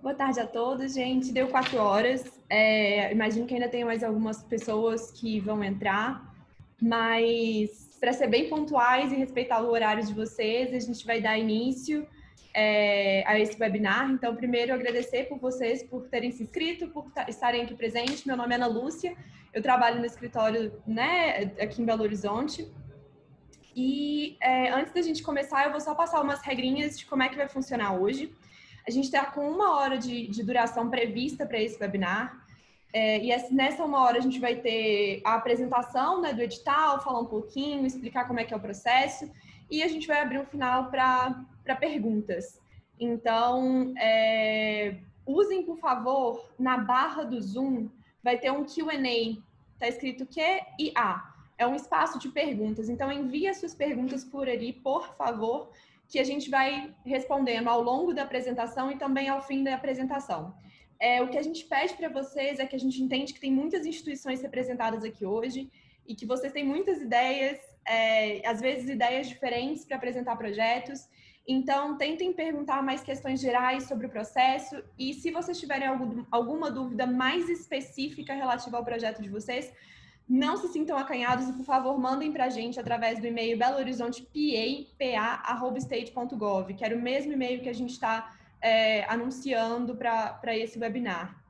Boa tarde a todos, gente. Deu 4 horas. Imagino que ainda tem mais algumas pessoas que vão entrar, mas para ser bem pontuais e respeitar o horário de vocês, a gente vai dar início a esse webinar. Então, primeiro, agradecer por vocês por terem se inscrito, por estarem aqui presentes. Meu nome é Ana Lúcia, eu trabalho no escritório, né, aqui em Belo Horizonte. E antes da gente começar, eu vou só passar umas regrinhas de como é que vai funcionar hoje. A gente está com 1 hora de duração prevista para esse webinar. E nessa 1 hora a gente vai ter a apresentação, né, do edital, falar um pouquinho, explicar como é que é o processo. E a gente vai abrir um final para perguntas. Então, usem, por favor, na barra do Zoom, vai ter um Q&A. Está escrito Q&A. É um espaço de perguntas. Então, envie as suas perguntas por ali, por favor, que a gente vai respondendo ao longo da apresentação e também ao fim da apresentação. O que a gente pede para vocês é que a gente entende que tem muitas instituições representadas aqui hoje e que vocês têm muitas ideias, às vezes ideias diferentes para apresentar projetos. Então, tentem perguntar mais questões gerais sobre o processo e se vocês tiverem alguma dúvida mais específica relativa ao projeto de vocês, não se sintam acanhados e, por favor, mandem para a gente através do e-mail belohorizontepapa@state.gov, que era o mesmo e-mail que a gente está anunciando para esse webinar.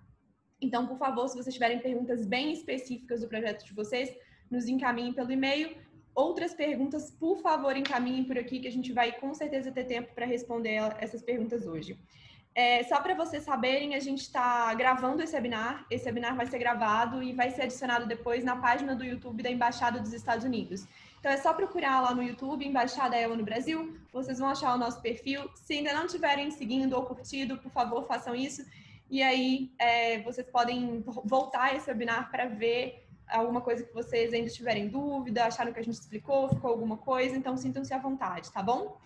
Então, por favor, se vocês tiverem perguntas bem específicas do projeto de vocês, nos encaminhem pelo e-mail. Outras perguntas, por favor, encaminhem por aqui, que a gente vai com certeza ter tempo para responder essas perguntas hoje. Só para vocês saberem, a gente está gravando esse webinar vai ser gravado e vai ser adicionado depois na página do YouTube da Embaixada dos Estados Unidos. Então é só procurar lá no YouTube, Embaixada ELA no Brasil, vocês vão achar o nosso perfil. Se ainda não estiverem seguindo ou curtido, por favor, façam isso. E aí vocês podem voltar esse webinar para ver alguma coisa que vocês ainda tiverem dúvida, acharam que a gente explicou, ficou alguma coisa, então sintam-se à vontade, tá bom?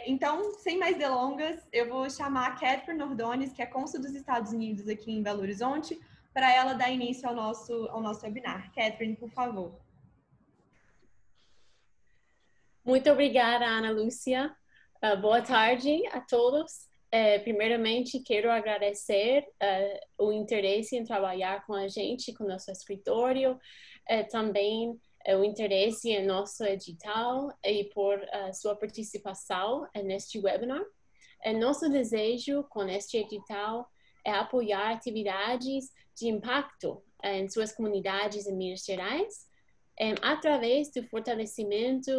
Então, sem mais delongas, eu vou chamar a Catherine Ordones, que é cônsul dos Estados Unidos aqui em Belo Horizonte, para ela dar início ao nosso webinar. Catherine, por favor. Muito obrigada, Ana Lúcia. Boa tarde a todos. Primeiramente, quero agradecer o interesse em trabalhar com a gente, com o nosso escritório, também o interesse em nosso edital e por sua participação neste webinar. Nosso desejo com este edital é apoiar atividades de impacto em suas comunidades em Minas Gerais, através do fortalecimento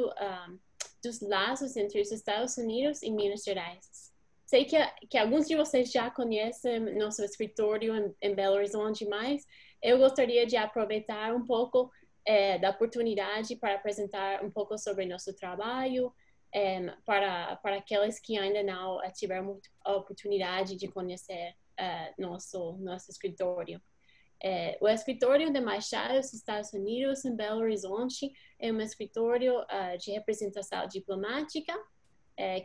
dos laços entre os Estados Unidos e Minas Gerais. Sei que alguns de vocês já conhecem nosso escritório em Belo Horizonte, mas eu gostaria de aproveitar um pouco da oportunidade para apresentar um pouco sobre nosso trabalho, para aqueles que ainda não tiveram a oportunidade de conhecer nosso escritório. O escritório da Embaixada dos Estados Unidos em Belo Horizonte é um escritório de representação diplomática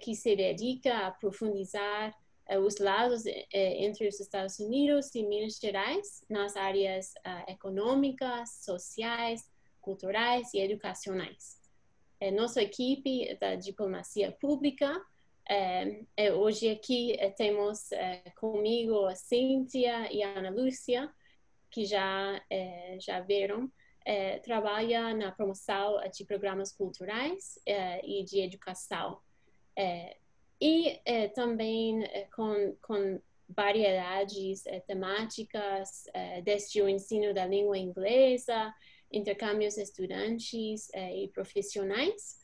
que se dedica a profundizar os laços entre os Estados Unidos e Minas Gerais nas áreas econômicas, sociais, culturais e educacionais. Nossa equipe da diplomacia pública, hoje aqui temos comigo a Cíntia e a Ana Lúcia, que já viram, trabalha na promoção de programas culturais e de educação. E também com variedades temáticas, desde o ensino da língua inglesa, intercâmbios estudantes e profissionais,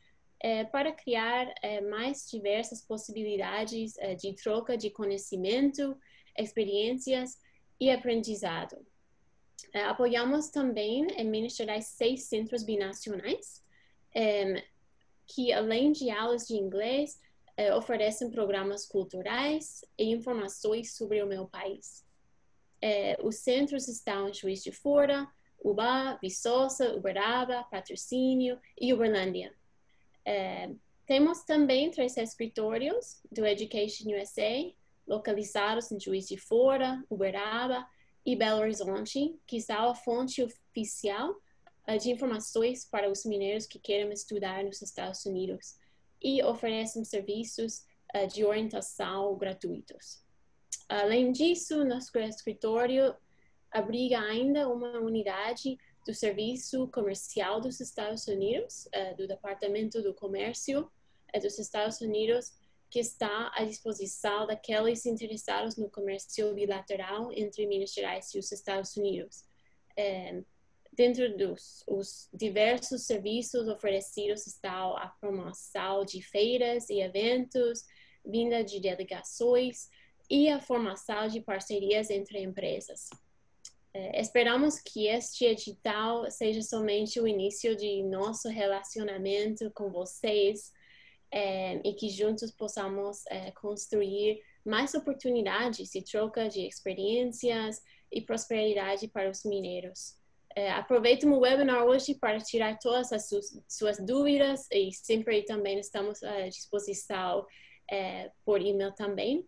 para criar mais diversas possibilidades de troca de conhecimento, experiências e aprendizado. Apoiamos também em Minas Gerais 6 centros binacionais, que além de aulas de inglês, oferecem programas culturais e informações sobre o meu país. Os centros estão em Juiz de Fora, Ubá, Viçosa, Uberaba, Patrocínio e Uberlândia. Temos também 3 escritórios do Education USA, localizados em Juiz de Fora, Uberaba e Belo Horizonte, que são a fonte oficial de informações para os mineiros que queiram estudar nos Estados Unidos e oferecem serviços de orientação gratuitos. Além disso, nosso escritório abriga ainda uma unidade do Serviço Comercial dos Estados Unidos, do Departamento do Comércio dos Estados Unidos, que está à disposição daqueles interessados no comércio bilateral entre Minas Gerais e os Estados Unidos. Dentro dos os diversos serviços oferecidos está a promoção de feiras e eventos, vinda de delegações e a formação de parcerias entre empresas. Esperamos que este edital seja somente o início de nosso relacionamento com vocês e que juntos possamos construir mais oportunidades e troca de experiências e prosperidade para os mineiros. Aproveito o webinar hoje para tirar todas as suas dúvidas e sempre também estamos à disposição por e-mail também.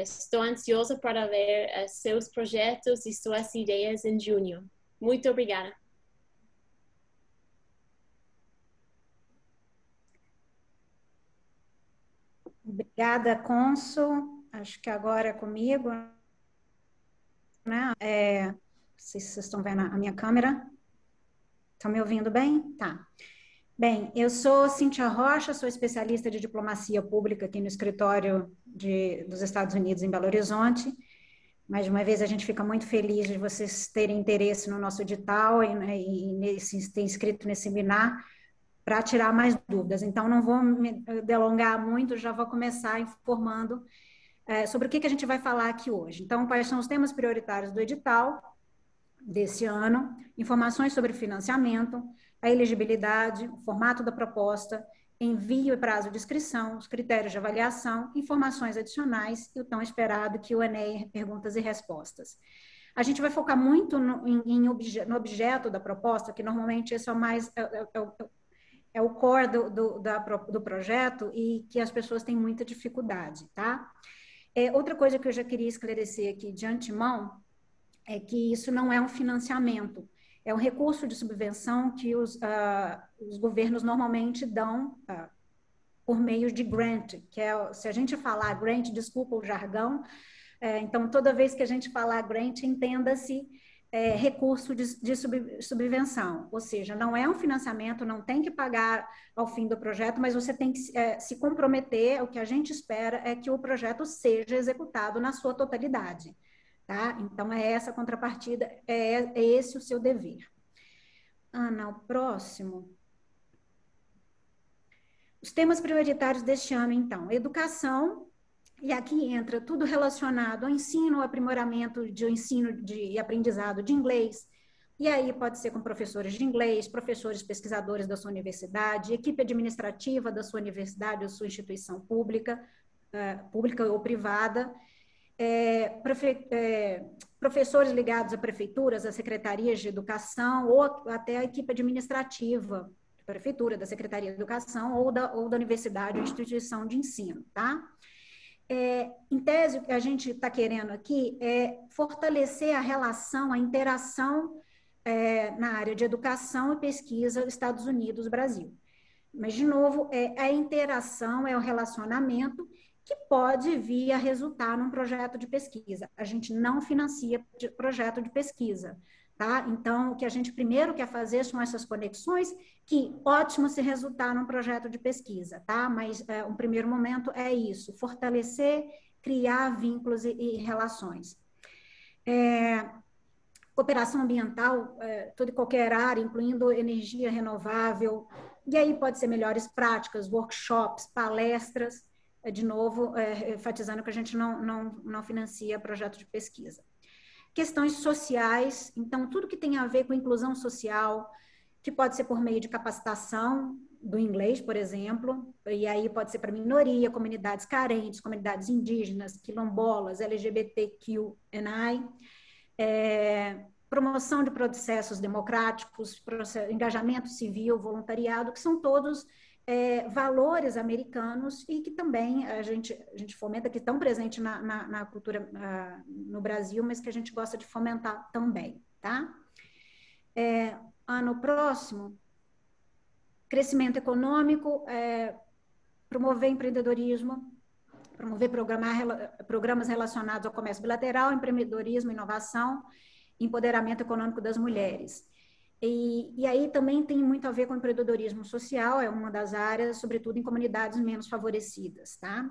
Estou ansiosa para ver seus projetos e suas ideias em junho. Muito obrigada. Obrigada, Consul. Acho que agora é comigo, né? Não sei se vocês estão vendo a minha câmera. Estão me ouvindo bem? Tá. Bem, eu sou Cíntia Rocha, sou especialista de diplomacia pública aqui no escritório dos Estados Unidos em Belo Horizonte. Mais uma vez, a gente fica muito feliz de vocês terem interesse no nosso edital e ter inscrito nesse seminário para tirar mais dúvidas. Então, não vou me delongar muito, já vou começar informando sobre o que a gente vai falar aqui hoje. Então, quais são os temas prioritários do edital desse ano, informações sobre financiamento, a elegibilidade, o formato da proposta, envio e prazo de inscrição, os critérios de avaliação, informações adicionais e o tão esperado Q&A, perguntas e respostas. A gente vai focar muito no objeto da proposta, que normalmente esse é o mais... É o core do projeto e que as pessoas têm muita dificuldade, tá? Outra coisa que eu já queria esclarecer aqui de antemão é que isso não é um financiamento, é um recurso de subvenção que os governos normalmente dão por meio de grant, que se a gente falar grant, desculpa o jargão, então toda vez que a gente falar grant, entenda-se recurso de subvenção, ou seja, não é um financiamento, não tem que pagar ao fim do projeto, mas você tem que se comprometer, o que a gente espera é que o projeto seja executado na sua totalidade. Tá? Então, é essa a contrapartida, é esse o seu dever. Ana, o próximo. Os temas prioritários deste ano, então, educação, e aqui entra tudo relacionado ao ensino, ao aprimoramento de ensino e aprendizado de inglês, e aí pode ser com professores de inglês, professores pesquisadores da sua universidade, equipe administrativa da sua universidade ou sua instituição pública ou privada, professores ligados a prefeituras, a secretarias de educação ou até a equipe administrativa da prefeitura, da Secretaria de Educação ou da universidade ou instituição de ensino, tá? Em tese, o que a gente está querendo aqui é fortalecer a relação, a interação na área de educação e pesquisa Estados Unidos-Brasil. Mas, de novo, a interação, o relacionamento que pode vir a resultar num projeto de pesquisa. A gente não financia projeto de pesquisa, tá? Então, o que a gente primeiro quer fazer são essas conexões, que ótimo se resultar num projeto de pesquisa, tá? Mas um primeiro momento é isso, fortalecer, criar vínculos e relações. Cooperação ambiental, toda e qualquer área, incluindo energia renovável, e aí pode ser melhores práticas, workshops, palestras, de novo, enfatizando que a gente não financia projeto de pesquisa. Questões sociais, então, tudo que tem a ver com inclusão social, que pode ser por meio de capacitação do inglês, por exemplo, e aí pode ser para minoria, comunidades carentes, comunidades indígenas, quilombolas, LGBTQI, promoção de processos democráticos, engajamento civil, voluntariado, que são todos valores americanos e que também a gente fomenta, que estão presentes na cultura no Brasil, mas que a gente gosta de fomentar também, tá? Ano próximo, crescimento econômico, promover empreendedorismo, promover programas relacionados ao comércio bilateral, empreendedorismo, inovação, empoderamento econômico das mulheres. E aí também tem muito a ver com o empreendedorismo social, é uma das áreas, sobretudo em comunidades menos favorecidas, tá?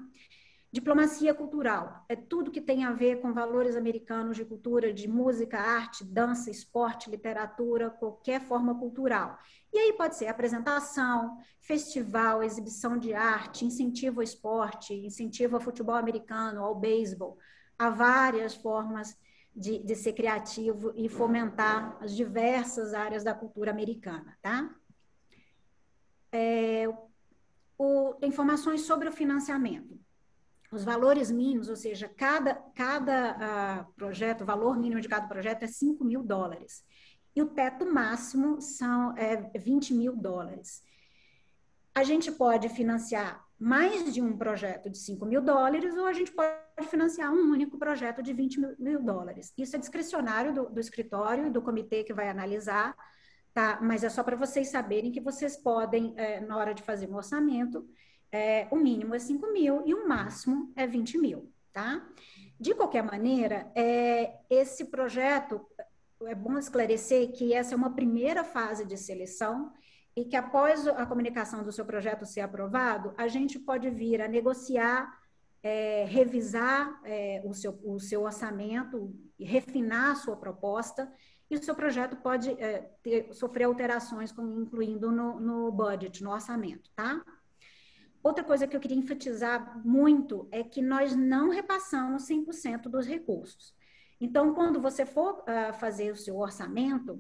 Diplomacia cultural, é tudo que tem a ver com valores americanos de cultura, de música, arte, dança, esporte, literatura, qualquer forma cultural. E aí pode ser apresentação, festival, exibição de arte, incentivo ao esporte, incentivo ao futebol americano, ao beisebol. Há várias formas de ser criativo e fomentar as diversas áreas da cultura americana, tá? Informações sobre o financiamento. Os valores mínimos, ou seja, cada projeto, o valor mínimo de cada projeto é $5.000. E o teto máximo são $20.000. A gente pode financiar mais de um projeto de $5.000 ou a gente pode financiar um único projeto de $20.000. Isso é discricionário do escritório e do comitê que vai analisar, tá? Mas é só para vocês saberem que vocês podem, na hora de fazer um orçamento, o mínimo é 5.000 e o máximo é 20.000, tá? De qualquer maneira, esse projeto, é bom esclarecer que essa é uma primeira fase de seleção e que após a comunicação do seu projeto ser aprovado, a gente pode vir a negociar, revisar o seu orçamento, refinar a sua proposta, e o seu projeto pode sofrer alterações, incluindo no budget, no orçamento, tá? Outra coisa que eu queria enfatizar muito é que nós não repassamos 100% dos recursos. Então, quando você for fazer o seu orçamento,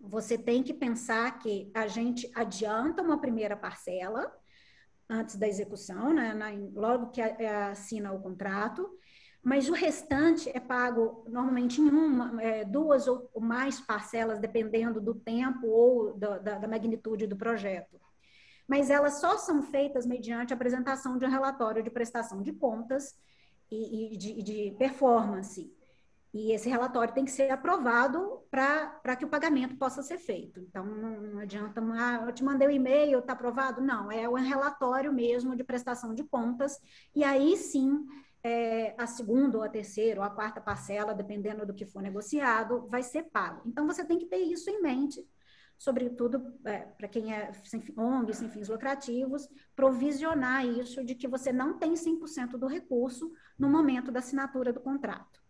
você tem que pensar que a gente adianta uma primeira parcela antes da execução, né, logo que assina o contrato, mas o restante é pago normalmente em duas ou mais parcelas, dependendo do tempo ou da magnitude do projeto. Mas elas só são feitas mediante a apresentação de um relatório de prestação de contas e de performance. E esse relatório tem que ser aprovado para que o pagamento possa ser feito. Então, não adianta, eu te mandei o e-mail, está aprovado? Não, é um relatório mesmo de prestação de contas, e aí sim, a segunda, ou a terceira, ou a quarta parcela, dependendo do que for negociado, vai ser pago. Então, você tem que ter isso em mente, sobretudo para quem é ONG, sem fins lucrativos, provisionar isso de que você não tem 100% do recurso no momento da assinatura do contrato.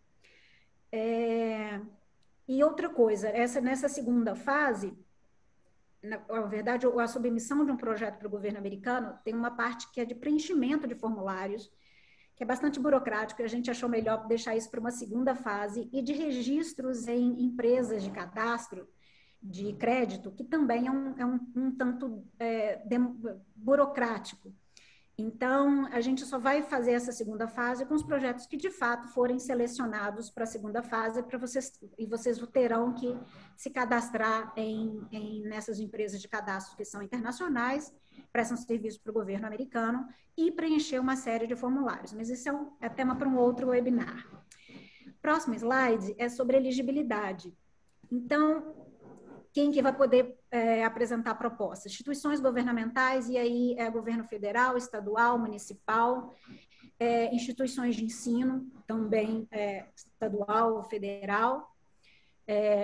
E outra coisa, nessa segunda fase, na verdade, a submissão de um projeto para o governo americano tem uma parte que é de preenchimento de formulários, que é bastante burocrático, e a gente achou melhor deixar isso para uma segunda fase, e de registros em empresas de cadastro de crédito, que também é um tanto burocrático. Então, a gente só vai fazer essa segunda fase com os projetos que, de fato, forem selecionados para a segunda fase, e vocês terão que se cadastrar nessas empresas de cadastro que são internacionais, prestam serviço para o governo americano, e preencher uma série de formulários. Mas isso é tema para um outro webinar. Próximo slide é sobre elegibilidade. Então, quem que vai poder apresentar propostas? Instituições governamentais, e aí governo federal, estadual, municipal, instituições de ensino, também estadual, federal,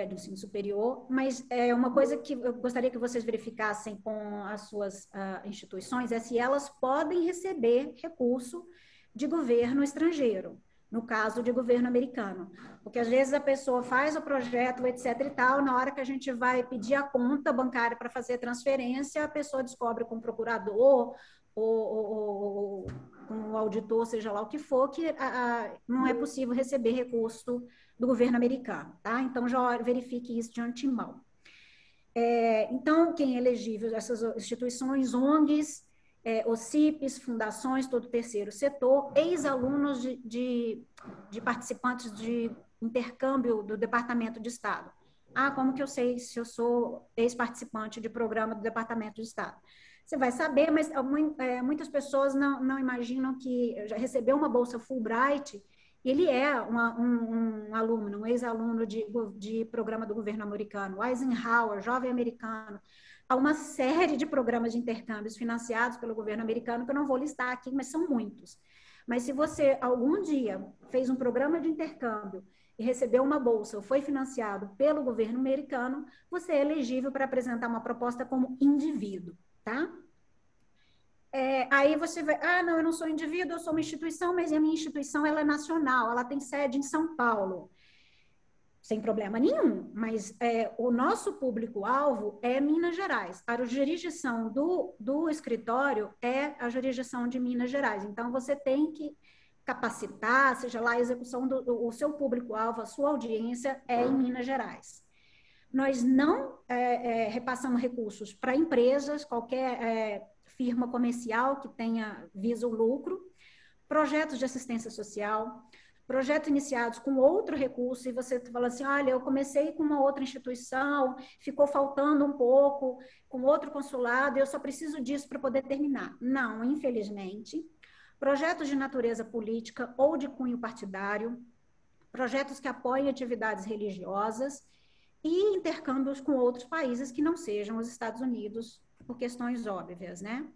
do ensino superior, mas uma coisa que eu gostaria que vocês verificassem com as suas instituições é se elas podem receber recurso de governo estrangeiro, no caso de governo americano. Porque, às vezes, a pessoa faz o projeto, etc. e tal, na hora que a gente vai pedir a conta bancária para fazer transferência, a pessoa descobre com o procurador ou com o auditor, seja lá o que for, que não é possível receber recurso do governo americano, tá? Então, já verifique isso de antemão. Então, quem é elegível? Essas instituições, ONGs, OCIPs, fundações, todo o terceiro setor, ex-alunos de participantes de intercâmbio do Departamento de Estado. Como que eu sei se eu sou ex-participante de programa do Departamento de Estado? Você vai saber, mas muitas pessoas não imaginam que já recebeu uma bolsa Fulbright, e ele é um aluno, um ex-aluno de programa do governo americano, Eisenhower, jovem americano. Há uma série de programas de intercâmbios financiados pelo governo americano, que eu não vou listar aqui, mas são muitos. Mas se você algum dia fez um programa de intercâmbio e recebeu uma bolsa ou foi financiado pelo governo americano, você é elegível para apresentar uma proposta como indivíduo, tá? Aí você vai, não, eu não sou indivíduo, eu sou uma instituição, mas a minha instituição ela é nacional, ela tem sede em São Paulo. Sem problema nenhum, mas o nosso público-alvo é Minas Gerais. A jurisdição do escritório é a jurisdição de Minas Gerais. Então, você tem que capacitar, seja lá a execução do seu público-alvo, a sua audiência é em Minas Gerais. Nós não repassamos recursos para empresas, qualquer firma comercial que tenha viso lucro, projetos de assistência social, projetos iniciados com outro recurso, e você fala assim, olha, eu comecei com uma outra instituição, ficou faltando um pouco, com outro consulado, eu só preciso disso para poder terminar. Não, infelizmente. Projetos de natureza política ou de cunho partidário, projetos que apoiem atividades religiosas e intercâmbios com outros países que não sejam os Estados Unidos, por questões óbvias, né?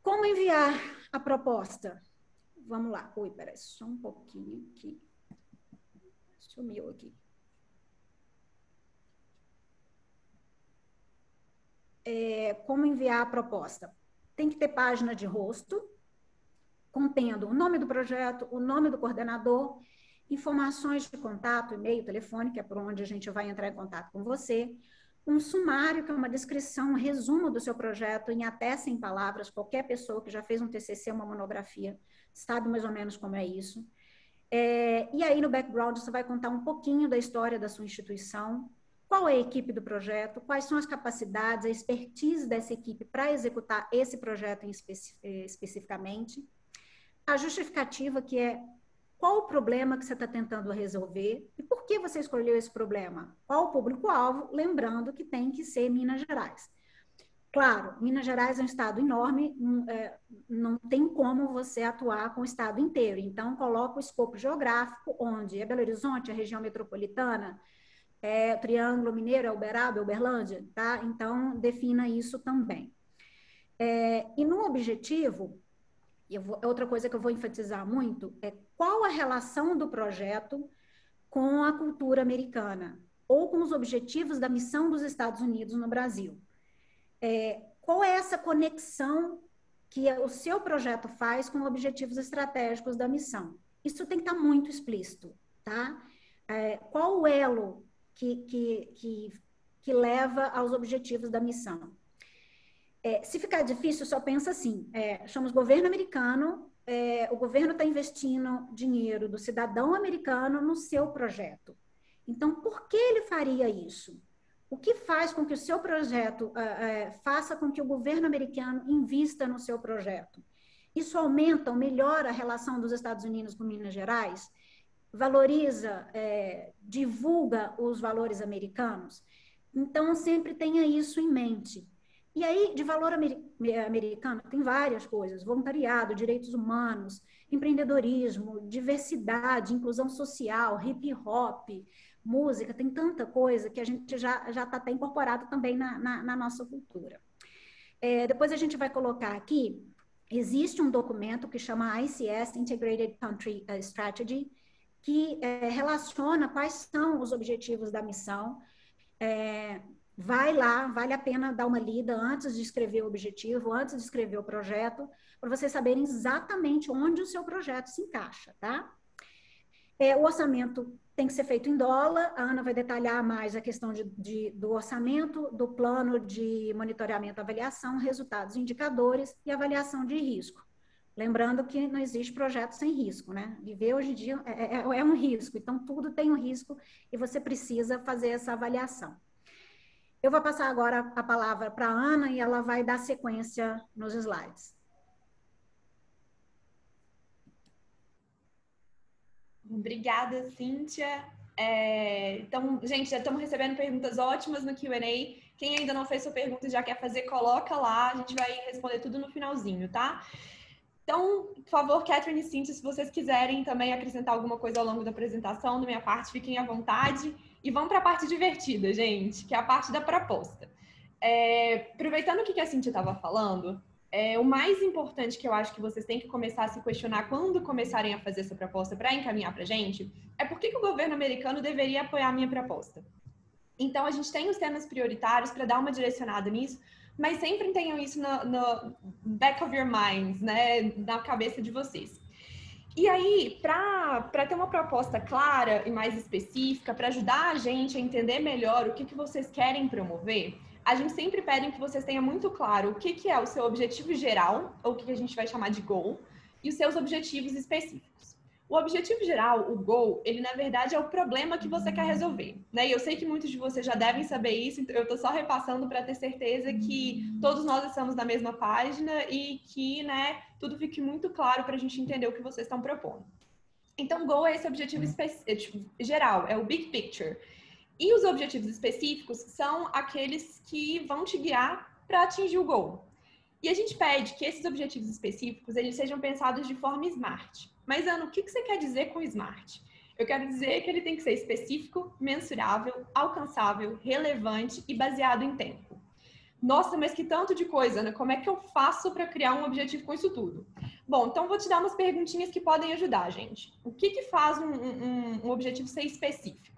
Como enviar a proposta? Vamos lá. Ui, peraí, só um pouquinho aqui. Sumiu aqui. Como enviar a proposta? Tem que ter página de rosto, contendo o nome do projeto, o nome do coordenador, informações de contato, e-mail, telefone, que é por onde a gente vai entrar em contato com você, um sumário, que é uma descrição, um resumo do seu projeto em até 100 palavras. Qualquer pessoa que já fez um TCC, uma monografia, sabe mais ou menos como é isso. E aí, no background, você vai contar um pouquinho da história da sua instituição, qual é a equipe do projeto, quais são as capacidades, a expertise dessa equipe para executar esse projeto especificamente. A justificativa, que é qual o problema que você está tentando resolver e por que você escolheu esse problema. Qual o público-alvo, lembrando que tem que ser Minas Gerais. Claro, Minas Gerais é um estado enorme, não tem como você atuar com o estado inteiro. Então, coloca o escopo geográfico, onde é Belo Horizonte, a região metropolitana, o Triângulo Mineiro, é Uberaba, é Uberlândia, tá? Então, defina isso também. E no objetivo, outra coisa que eu vou enfatizar muito, é qual a relação do projeto com a cultura americana, ou com os objetivos da missão dos Estados Unidos no Brasil. Qual é essa conexão que o seu projeto faz com objetivos estratégicos da missão? Isso tem que estar muito explícito, tá? Qual o elo que leva aos objetivos da missão? Se ficar difícil, só pensa assim, somos governo americano, o governo está investindo dinheiro do cidadão americano no seu projeto. Então, por que ele faria isso? O que faz com que o seu projeto faça com que o governo americano invista no seu projeto? Isso aumenta ou melhora a relação dos Estados Unidos com Minas Gerais? Valoriza, divulga os valores americanos? Então, sempre tenha isso em mente. E aí, de valor americano, tem várias coisas: voluntariado, direitos humanos, empreendedorismo, diversidade, inclusão social, hip hop, música, tem tanta coisa que a gente já está até incorporado também na nossa cultura. Depois a gente vai colocar aqui, existe um documento que chama ICS, Integrated Country Strategy, que relaciona quais são os objetivos da missão. Vai lá, vale a pena dar uma lida antes de escrever o objetivo, antes de escrever o projeto, para vocês saberem exatamente onde o seu projeto se encaixa, tá? O orçamento tem que ser feito em dólar. A Ana vai detalhar mais a questão do orçamento, do plano de monitoramento, avaliação, resultados, indicadores e avaliação de risco. Lembrando que não existe projeto sem risco, né? Viver hoje em dia é um risco, então tudo tem um risco e você precisa fazer essa avaliação. Eu vou passar agora a palavra para a Ana e ela vai dar sequência nos slides. Obrigada, Cíntia. Então, gente, já estamos recebendo perguntas ótimas no Q&A. Quem ainda não fez sua pergunta e já quer fazer, coloca lá. A gente vai responder tudo no finalzinho, tá? Então, por favor, Catherine e Cíntia, se vocês quiserem também acrescentar alguma coisa ao longo da apresentação, da minha parte, fiquem à vontade. E vamos para a parte divertida, gente, que é a parte da proposta. Aproveitando o que a Cíntia estava falando, o mais importante que eu acho que vocês têm que começar a se questionar quando começarem a fazer essa proposta para encaminhar para a gente é por que o governo americano deveria apoiar a minha proposta. Então, a gente tem os temas prioritários para dar uma direcionada nisso, mas sempre tenham isso no back of your minds, né, na cabeça de vocês. E aí, para ter uma proposta clara e mais específica, para ajudar a gente a entender melhor o que vocês querem promover, a gente sempre pede que vocês tenham muito claro o que é o seu objetivo geral, ou o que a gente vai chamar de goal, e os seus objetivos específicos. O objetivo geral, o goal, ele na verdade é o problema que você quer resolver, né? E eu sei que muitos de vocês já devem saber isso, então eu tô só repassando para ter certeza que todos nós estamos na mesma página e que, né, tudo fique muito claro para a gente entender o que vocês estão propondo. Então, goal é esse objetivo geral, é o big picture. E os objetivos específicos são aqueles que vão te guiar para atingir o goal. E a gente pede que esses objetivos específicos eles sejam pensados de forma SMART. Mas, Ana, o que você quer dizer com SMART? Eu quero dizer que ele tem que ser específico, mensurável, alcançável, relevante e baseado em tempo. Nossa, mas que tanto de coisa, Ana. Como é que eu faço para criar um objetivo com isso tudo? Bom, então vou te dar umas perguntinhas que podem ajudar, gente. O que faz um objetivo ser específico?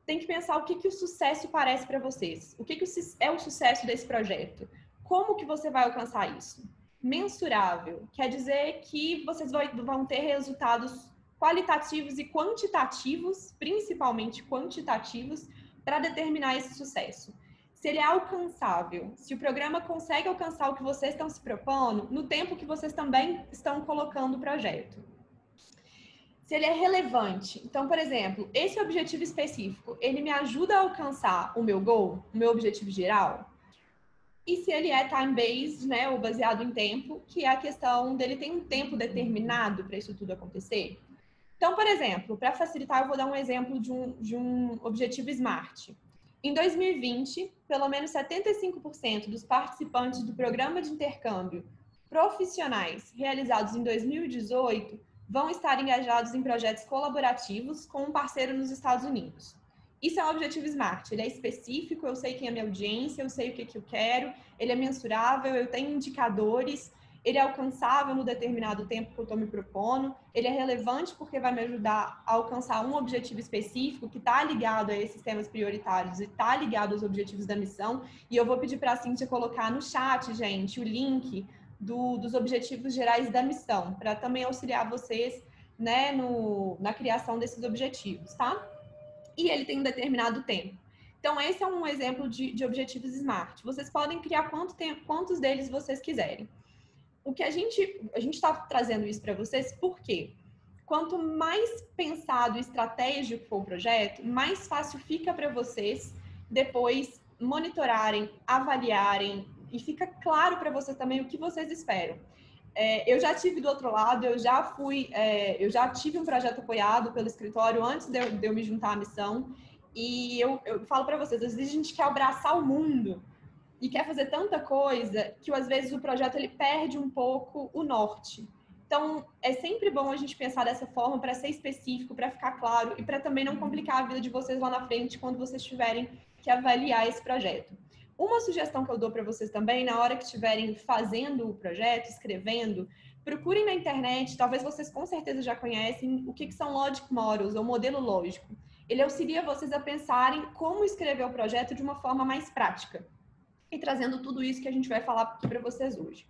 Tem que pensar o que o sucesso parece para vocês. O que é o sucesso desse projeto? Como que você vai alcançar isso? Mensurável quer dizer que vocês vão ter resultados qualitativos e quantitativos, principalmente quantitativos, para determinar esse sucesso. Se ele é alcançável, se o programa consegue alcançar o que vocês estão se propondo, no tempo que vocês também estão colocando o projeto. Se ele é relevante. Então, por exemplo, esse objetivo específico, ele me ajuda a alcançar o meu goal, o meu objetivo geral? E se ele é time-based, né, ou baseado em tempo, que é a questão dele ter um tempo determinado para isso tudo acontecer? Então, por exemplo, para facilitar, eu vou dar um exemplo de um objetivo SMART. Em 2020, pelo menos 75% dos participantes do programa de intercâmbio profissionais realizados em 2018 vão estar engajados em projetos colaborativos com um parceiro nos Estados Unidos. Isso é um objetivo SMART, ele é específico, eu sei quem é a minha audiência, eu sei o que eu quero, ele é mensurável, eu tenho indicadores, ele é alcançável no determinado tempo que eu estou me propondo, ele é relevante porque vai me ajudar a alcançar um objetivo específico que está ligado a esses temas prioritários e está ligado aos objetivos da missão. E eu vou pedir para a Cíntia colocar no chat, gente, o link dos objetivos gerais da missão, para também auxiliar vocês, né, na criação desses objetivos, tá? E ele tem um determinado tempo. Então, esse é um exemplo de objetivos SMART. Vocês podem criar quantos deles vocês quiserem. O que a gente está trazendo isso para vocês, por quê? Quanto mais pensado e estratégico for o projeto, mais fácil fica para vocês depois monitorarem, avaliarem e fica claro para vocês também o que vocês esperam. Eu já tive do outro lado, eu já tive um projeto apoiado pelo escritório antes de eu me juntar à missão e eu falo para vocês, às vezes a gente quer abraçar o mundo e quer fazer tanta coisa que às vezes o projeto ele perde um pouco o norte. Então, é sempre bom a gente pensar dessa forma para ser específico, para ficar claro e para também não complicar a vida de vocês lá na frente quando vocês tiverem que avaliar esse projeto. Uma sugestão que eu dou para vocês também, na hora que estiverem fazendo o projeto, escrevendo, procurem na internet, talvez vocês com certeza já conhecem, o que são Logic Models, ou modelo lógico. Ele auxilia vocês a pensarem como escrever o projeto de uma forma mais prática. E trazendo tudo isso que a gente vai falar aqui para vocês hoje.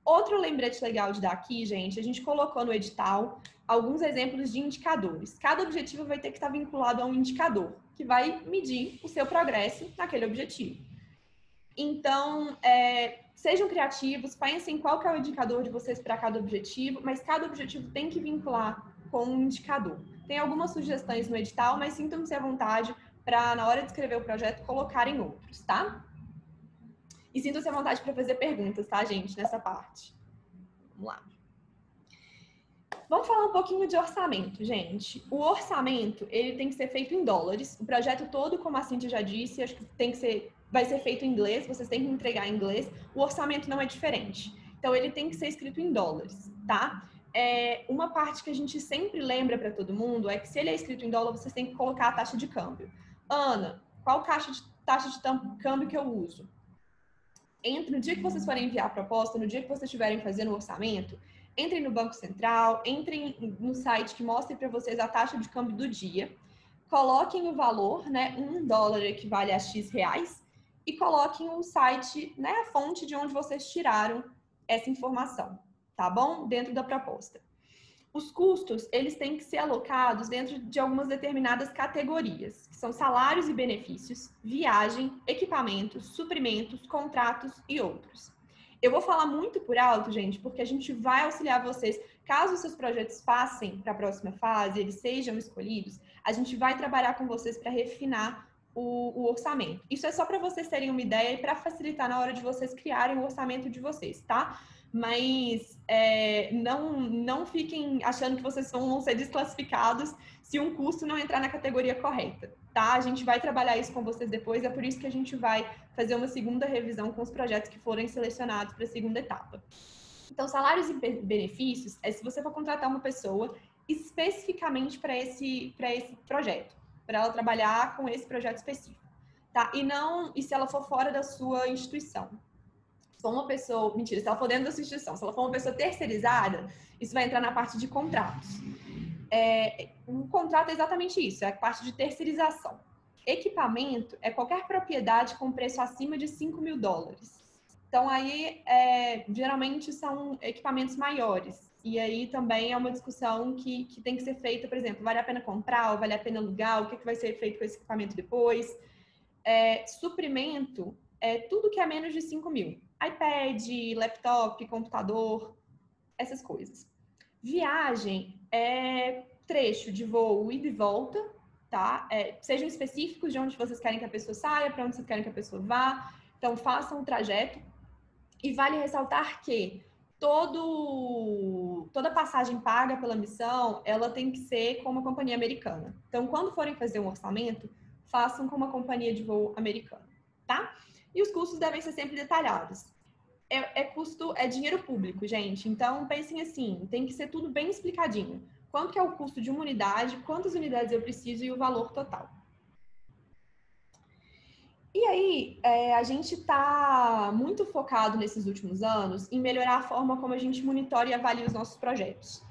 Outro lembrete legal de dar aqui, gente, a gente colocou no edital alguns exemplos de indicadores. Cada objetivo vai ter que estar vinculado a um indicador, que vai medir o seu progresso naquele objetivo. Então, sejam criativos, pensem qual que é o indicador de vocês para cada objetivo, mas cada objetivo tem que vincular com um indicador. Tem algumas sugestões no edital, mas sintam-se à vontade para, na hora de escrever o projeto, colocarem outros, tá? E sintam-se à vontade para fazer perguntas, tá, gente, nessa parte. Vamos lá. Vamos falar um pouquinho de orçamento, gente. O orçamento, ele tem que ser feito em dólares. O projeto todo, como a Cíntia já disse, acho que vai ser feito em inglês, vocês têm que entregar em inglês. O orçamento não é diferente. Então, ele tem que ser escrito em dólares, tá? Uma parte que a gente sempre lembra para todo mundo é que se ele é escrito em dólar, vocês têm que colocar a taxa de câmbio. Ana, qual taxa de câmbio que eu uso? no dia que vocês forem enviar a proposta, no dia que vocês estiverem fazendo o orçamento, entrem no Banco Central, entrem no site que mostre para vocês a taxa de câmbio do dia, coloquem o valor, né, $1 equivale a X reais, e coloquem o site, né, a fonte de onde vocês tiraram essa informação, tá bom? Dentro da proposta. Os custos, eles têm que ser alocados dentro de algumas determinadas categorias, que são salários e benefícios, viagem, equipamentos, suprimentos, contratos e outros. Eu vou falar muito por alto, gente, porque a gente vai auxiliar vocês. Caso os seus projetos passem para a próxima fase, eles sejam escolhidos, a gente vai trabalhar com vocês para refinar o orçamento. Isso é só para vocês terem uma ideia e para facilitar na hora de vocês criarem o orçamento de vocês, tá? Mas não fiquem achando que vocês vão ser desclassificados se um custo não entrar na categoria correta, tá? A gente vai trabalhar isso com vocês depois, é por isso que a gente vai fazer uma segunda revisão com os projetos que forem selecionados para a segunda etapa. Então, salários e benefícios é se você for contratar uma pessoa especificamente para esse projeto, para ela trabalhar com esse projeto específico, tá? E se ela for fora da sua instituição. Se ela for dentro da sua instituição, se ela for uma pessoa terceirizada, isso vai entrar na parte de contratos. Um contrato é exatamente isso, é a parte de terceirização. Equipamento é qualquer propriedade com preço acima de $5 mil. Então, aí, geralmente são equipamentos maiores. E aí também é uma discussão que tem que ser feita, por exemplo, vale a pena comprar ou vale a pena alugar? O que vai ser feito com esse equipamento depois? Suprimento é tudo que é menos de 5 mil. iPad, laptop, computador, essas coisas. Viagem é trecho de voo ida e volta, tá? Sejam específicos de onde vocês querem que a pessoa saia, para onde vocês querem que a pessoa vá. Então, façam o trajeto. E vale ressaltar que toda passagem paga pela missão, ela tem que ser com uma companhia americana. Então, quando forem fazer um orçamento, façam com uma companhia de voo americana, tá? E os custos devem ser sempre detalhados. É dinheiro público, gente. Então, pensem assim, tem que ser tudo bem explicadinho. Quanto que é o custo de uma unidade, quantas unidades eu preciso e o valor total. E aí, a gente está muito focado nesses últimos anos em melhorar a forma como a gente monitora e avalia os nossos projetos.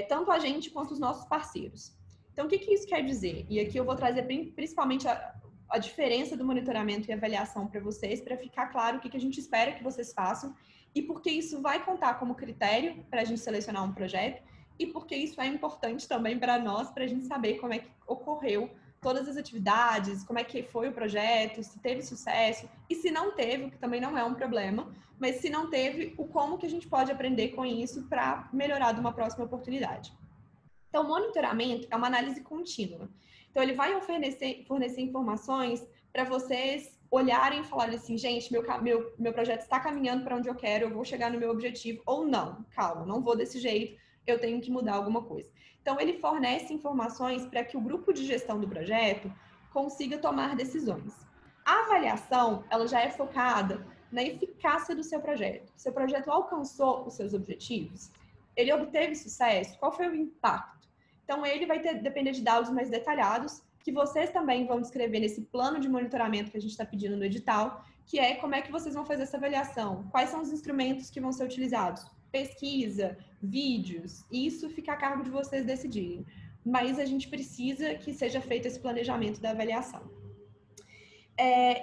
Tanto a gente quanto os nossos parceiros. Então, o que isso quer dizer? E aqui eu vou trazer principalmente a diferença do monitoramento e avaliação para vocês, para ficar claro o que a gente espera que vocês façam e porque isso vai contar como critério para a gente selecionar um projeto e porque isso é importante também para nós, para a gente saber como é que ocorreu todas as atividades, como é que foi o projeto, se teve sucesso e se não teve, o que também não é um problema, mas se não teve, como que a gente pode aprender com isso para melhorar de uma próxima oportunidade. Então, o monitoramento é uma análise contínua. Então, ele vai fornecer informações para vocês olharem e falarem assim, gente, meu projeto está caminhando para onde eu quero, eu vou chegar no meu objetivo, ou não, calma, não vou desse jeito, eu tenho que mudar alguma coisa. Então, ele fornece informações para que o grupo de gestão do projeto consiga tomar decisões. A avaliação, ela já é focada na eficácia do seu projeto. Seu projeto alcançou os seus objetivos? Ele obteve sucesso? Qual foi o impacto? Então, ele vai depender de dados mais detalhados, que vocês também vão descrever nesse plano de monitoramento que a gente está pedindo no edital, que é como é que vocês vão fazer essa avaliação, quais são os instrumentos que vão ser utilizados, pesquisa, vídeos, isso fica a cargo de vocês decidirem. Mas a gente precisa que seja feito esse planejamento da avaliação.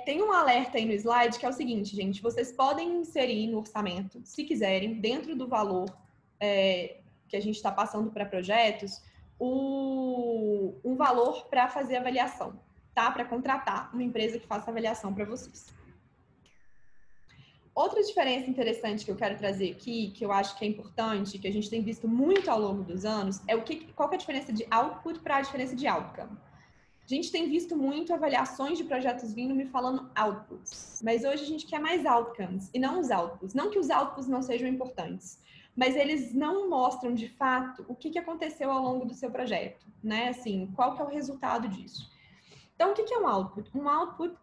Tem um alerta aí no slide que é o seguinte, gente, vocês podem inserir no orçamento, se quiserem, dentro do valor que a gente está passando para projetos, um valor para fazer avaliação, tá? Para contratar uma empresa que faça avaliação para vocês. Outra diferença interessante que eu quero trazer aqui, que eu acho que é importante, que a gente tem visto muito ao longo dos anos, qual que é a diferença de output para a diferença de outcome. A gente tem visto muito avaliações de projetos vindo me falando outputs, mas hoje a gente quer mais outcomes e não os outputs. Não que os outputs não sejam importantes, mas eles não mostram de fato o que aconteceu ao longo do seu projeto, né? Assim, qual que é o resultado disso. Então, o que é um output? Um output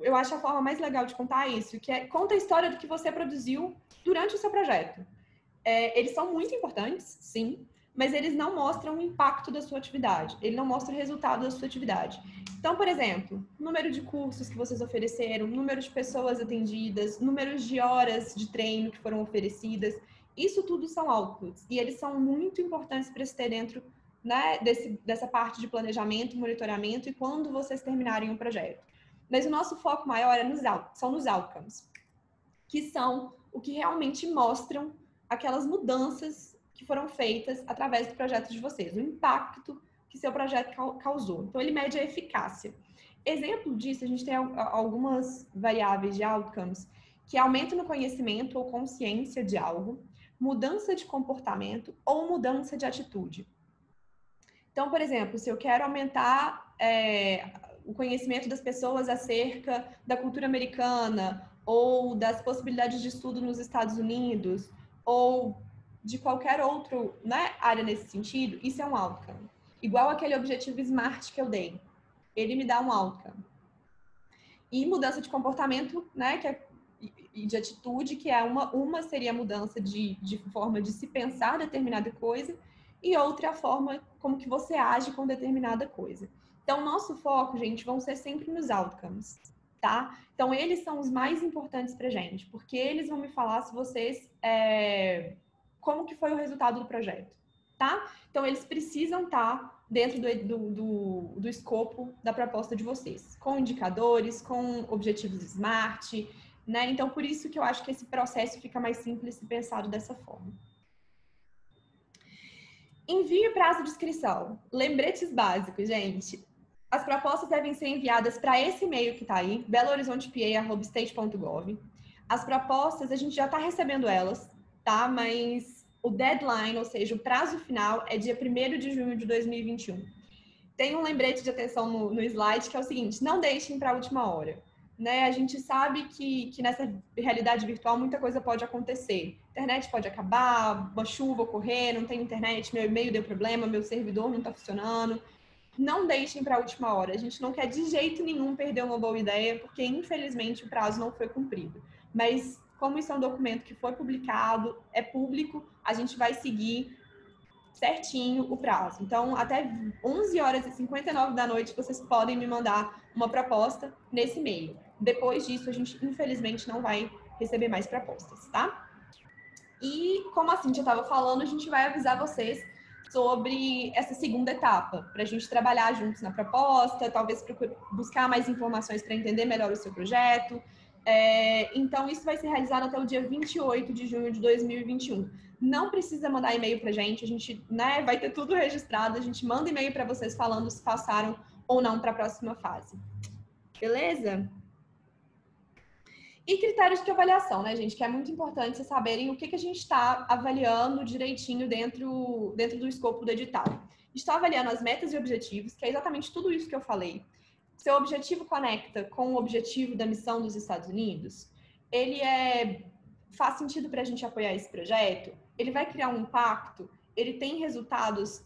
eu acho a forma mais legal de contar isso, que conta a história do que você produziu durante o seu projeto. Eles são muito importantes, sim, mas eles não mostram o impacto da sua atividade, ele não mostra o resultado da sua atividade. Então, por exemplo, número de cursos que vocês ofereceram, número de pessoas atendidas, números de horas de treino que foram oferecidas, isso tudo são outputs, e eles são muito importantes para se ter dentro, né, dessa parte de planejamento, monitoramento e quando vocês terminarem o projeto. Mas o nosso foco maior são nos outcomes, que são o que realmente mostram aquelas mudanças que foram feitas através do projeto de vocês, o impacto que seu projeto causou. Então, ele mede a eficácia. Exemplo disso, a gente tem algumas variáveis de outcomes, que é aumento no conhecimento ou consciência de algo, mudança de comportamento ou mudança de atitude. Então, por exemplo, se eu quero aumentar o conhecimento das pessoas acerca da cultura americana ou das possibilidades de estudo nos Estados Unidos ou de qualquer outra, né, área nesse sentido, isso é um outcome. Igual aquele objetivo SMART que eu dei. Ele me dá um outcome. E mudança de comportamento, né, e de atitude, que é uma seria a mudança de forma de se pensar determinada coisa e outra a forma como que você age com determinada coisa. Então, nosso foco, gente, vão ser sempre nos outcomes, tá? Então, eles são os mais importantes pra gente, porque eles vão me falar se vocês... como que foi o resultado do projeto, tá? Então, eles precisam estar dentro do escopo da proposta de vocês, com indicadores, com objetivos SMART, né? Então, por isso que eu acho que esse processo fica mais simples se pensado dessa forma. Envio e prazo de inscrição. Lembretes básicos, gente. As propostas devem ser enviadas para esse e-mail que está aí, belohorizontepA@state.gov. As propostas, a gente já está recebendo elas, tá? Mas o deadline, ou seja, o prazo final, é dia 1º de junho de 2021. Tem um lembrete de atenção no slide, que é o seguinte: não deixem para a última hora. Né? A gente sabe que nessa realidade virtual muita coisa pode acontecer. Internet pode acabar, uma chuva ocorrer, não tem internet, meu e-mail deu problema, meu servidor não está funcionando. Não deixem para a última hora. A gente não quer de jeito nenhum perder uma boa ideia, porque infelizmente o prazo não foi cumprido. Mas como isso é um documento que foi publicado, é público, a gente vai seguir certinho o prazo. Então, até 11h59 da noite, vocês podem me mandar uma proposta nesse e-mail. Depois disso, a gente, infelizmente, não vai receber mais propostas, tá? E, como a Cíntia estava falando, a gente vai avisar vocês sobre essa segunda etapa, para a gente trabalhar juntos na proposta, talvez buscar mais informações para entender melhor o seu projeto. Então, isso vai ser realizado até o dia 28 de junho de 2021. Não precisa mandar e-mail para a gente, né, vai ter tudo registrado, a gente manda e-mail para vocês falando se passaram ou não para a próxima fase. Beleza? E critérios de avaliação, né, gente? Que é muito importante vocês saberem o que a gente está avaliando direitinho dentro do escopo do edital. Está avaliando as metas e objetivos, que é exatamente tudo isso que eu falei. Seu objetivo conecta com o objetivo da missão dos Estados Unidos? Ele faz sentido para a gente apoiar esse projeto? Ele vai criar um impacto? Ele tem resultados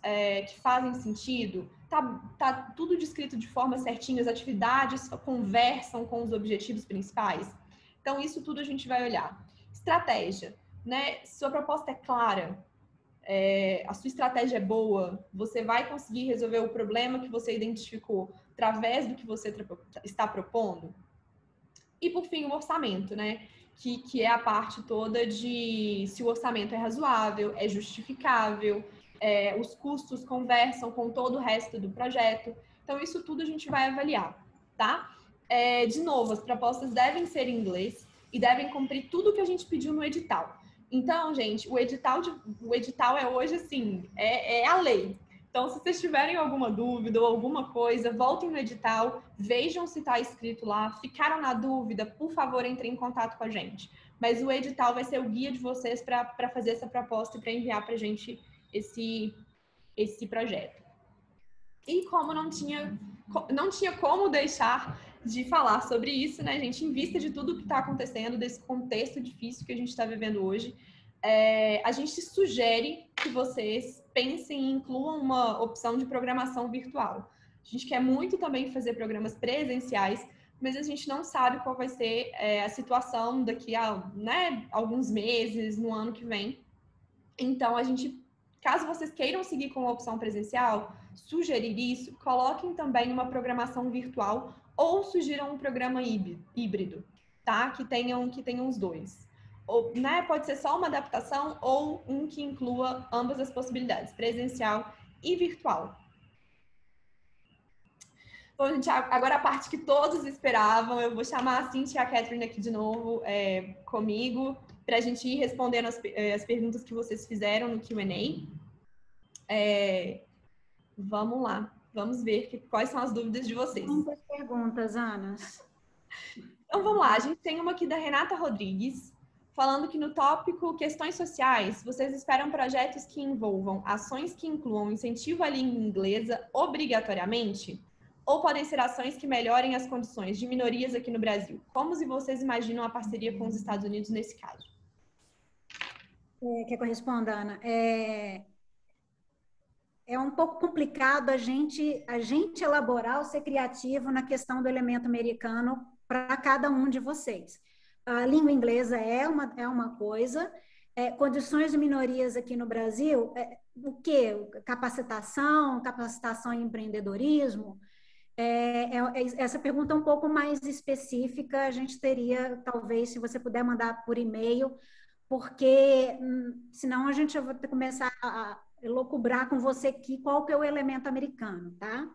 que fazem sentido? Tá tudo descrito de forma certinha, as atividades conversam com os objetivos principais? Então, isso tudo a gente vai olhar. Estratégia, né? Se sua proposta é clara, a sua estratégia é boa, você vai conseguir resolver o problema que você identificou através do que você está propondo. E, por fim, o orçamento, né? Que é a parte toda de se o orçamento é razoável, é justificável, os custos conversam com todo o resto do projeto. Então, isso tudo a gente vai avaliar, tá? De novo, as propostas devem ser em inglês e devem cumprir tudo que a gente pediu no edital. Então, gente, o edital é hoje, assim, é a lei. Então, se vocês tiverem alguma dúvida ou alguma coisa, voltem no edital, vejam se está escrito lá. Ficaram na dúvida, por favor, entrem em contato com a gente. Mas o edital vai ser o guia de vocês para fazer essa proposta e para enviar para a gente esse projeto. E como não tinha como deixar de falar sobre isso, né, gente? Em vista de tudo que está acontecendo, desse contexto difícil que a gente está vivendo hoje, a gente sugere que vocês pensem e incluam uma opção de programação virtual. A gente quer muito também fazer programas presenciais, mas a gente não sabe qual vai ser a situação daqui a alguns meses, no ano que vem. Então, a gente caso vocês queiram seguir com a opção presencial, sugerir isso, coloquem também uma programação virtual ou sugiram um programa híbrido, tá? Que tenham os dois. Ou, né, pode ser só uma adaptação ou um que inclua ambas as possibilidades, presencial e virtual. Bom, gente, agora a parte que todos esperavam, eu vou chamar a Cintia e a Catherine aqui de novo comigo, para a gente ir respondendo as perguntas que vocês fizeram no Q&A. Vamos lá, vamos ver quais são as dúvidas de vocês. Muitas perguntas, Ana. Então, vamos lá, a gente tem uma aqui da Renata Rodrigues, falando que no tópico questões sociais, vocês esperam projetos que envolvam ações que incluam incentivo à língua inglesa obrigatoriamente? Ou podem ser ações que melhorem as condições de minorias aqui no Brasil? Como vocês imaginam a parceria com os Estados Unidos nesse caso? Quer que eu responda, Ana? É um pouco complicado a gente elaborar ou ser criativo na questão do elemento americano para cada um de vocês. A língua inglesa é uma coisa, condições de minorias aqui no Brasil, o quê? Capacitação em empreendedorismo? Essa pergunta é um pouco mais específica, a gente teria, talvez, se você puder mandar por e-mail, porque senão a gente vai começar a elocubrar com você aqui qual que é o elemento americano, tá?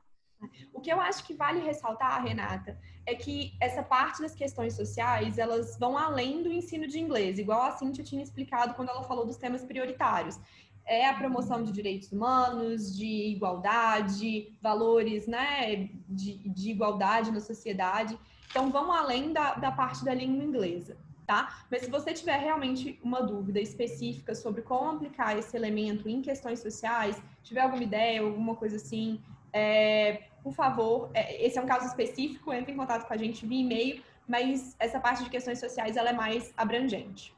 O que eu acho que vale ressaltar, Renata, é que essa parte das questões sociais, elas vão além do ensino de inglês, igual a Cíntia tinha explicado quando ela falou dos temas prioritários. É a promoção de direitos humanos, de igualdade, valores, né, de igualdade na sociedade. Então, vão além da parte da língua inglesa, tá? Mas se você tiver realmente uma dúvida específica sobre como aplicar esse elemento em questões sociais, tiver alguma ideia, alguma coisa assim, por favor, esse é um caso específico, entre em contato com a gente via e-mail, mas essa parte de questões sociais, ela é mais abrangente.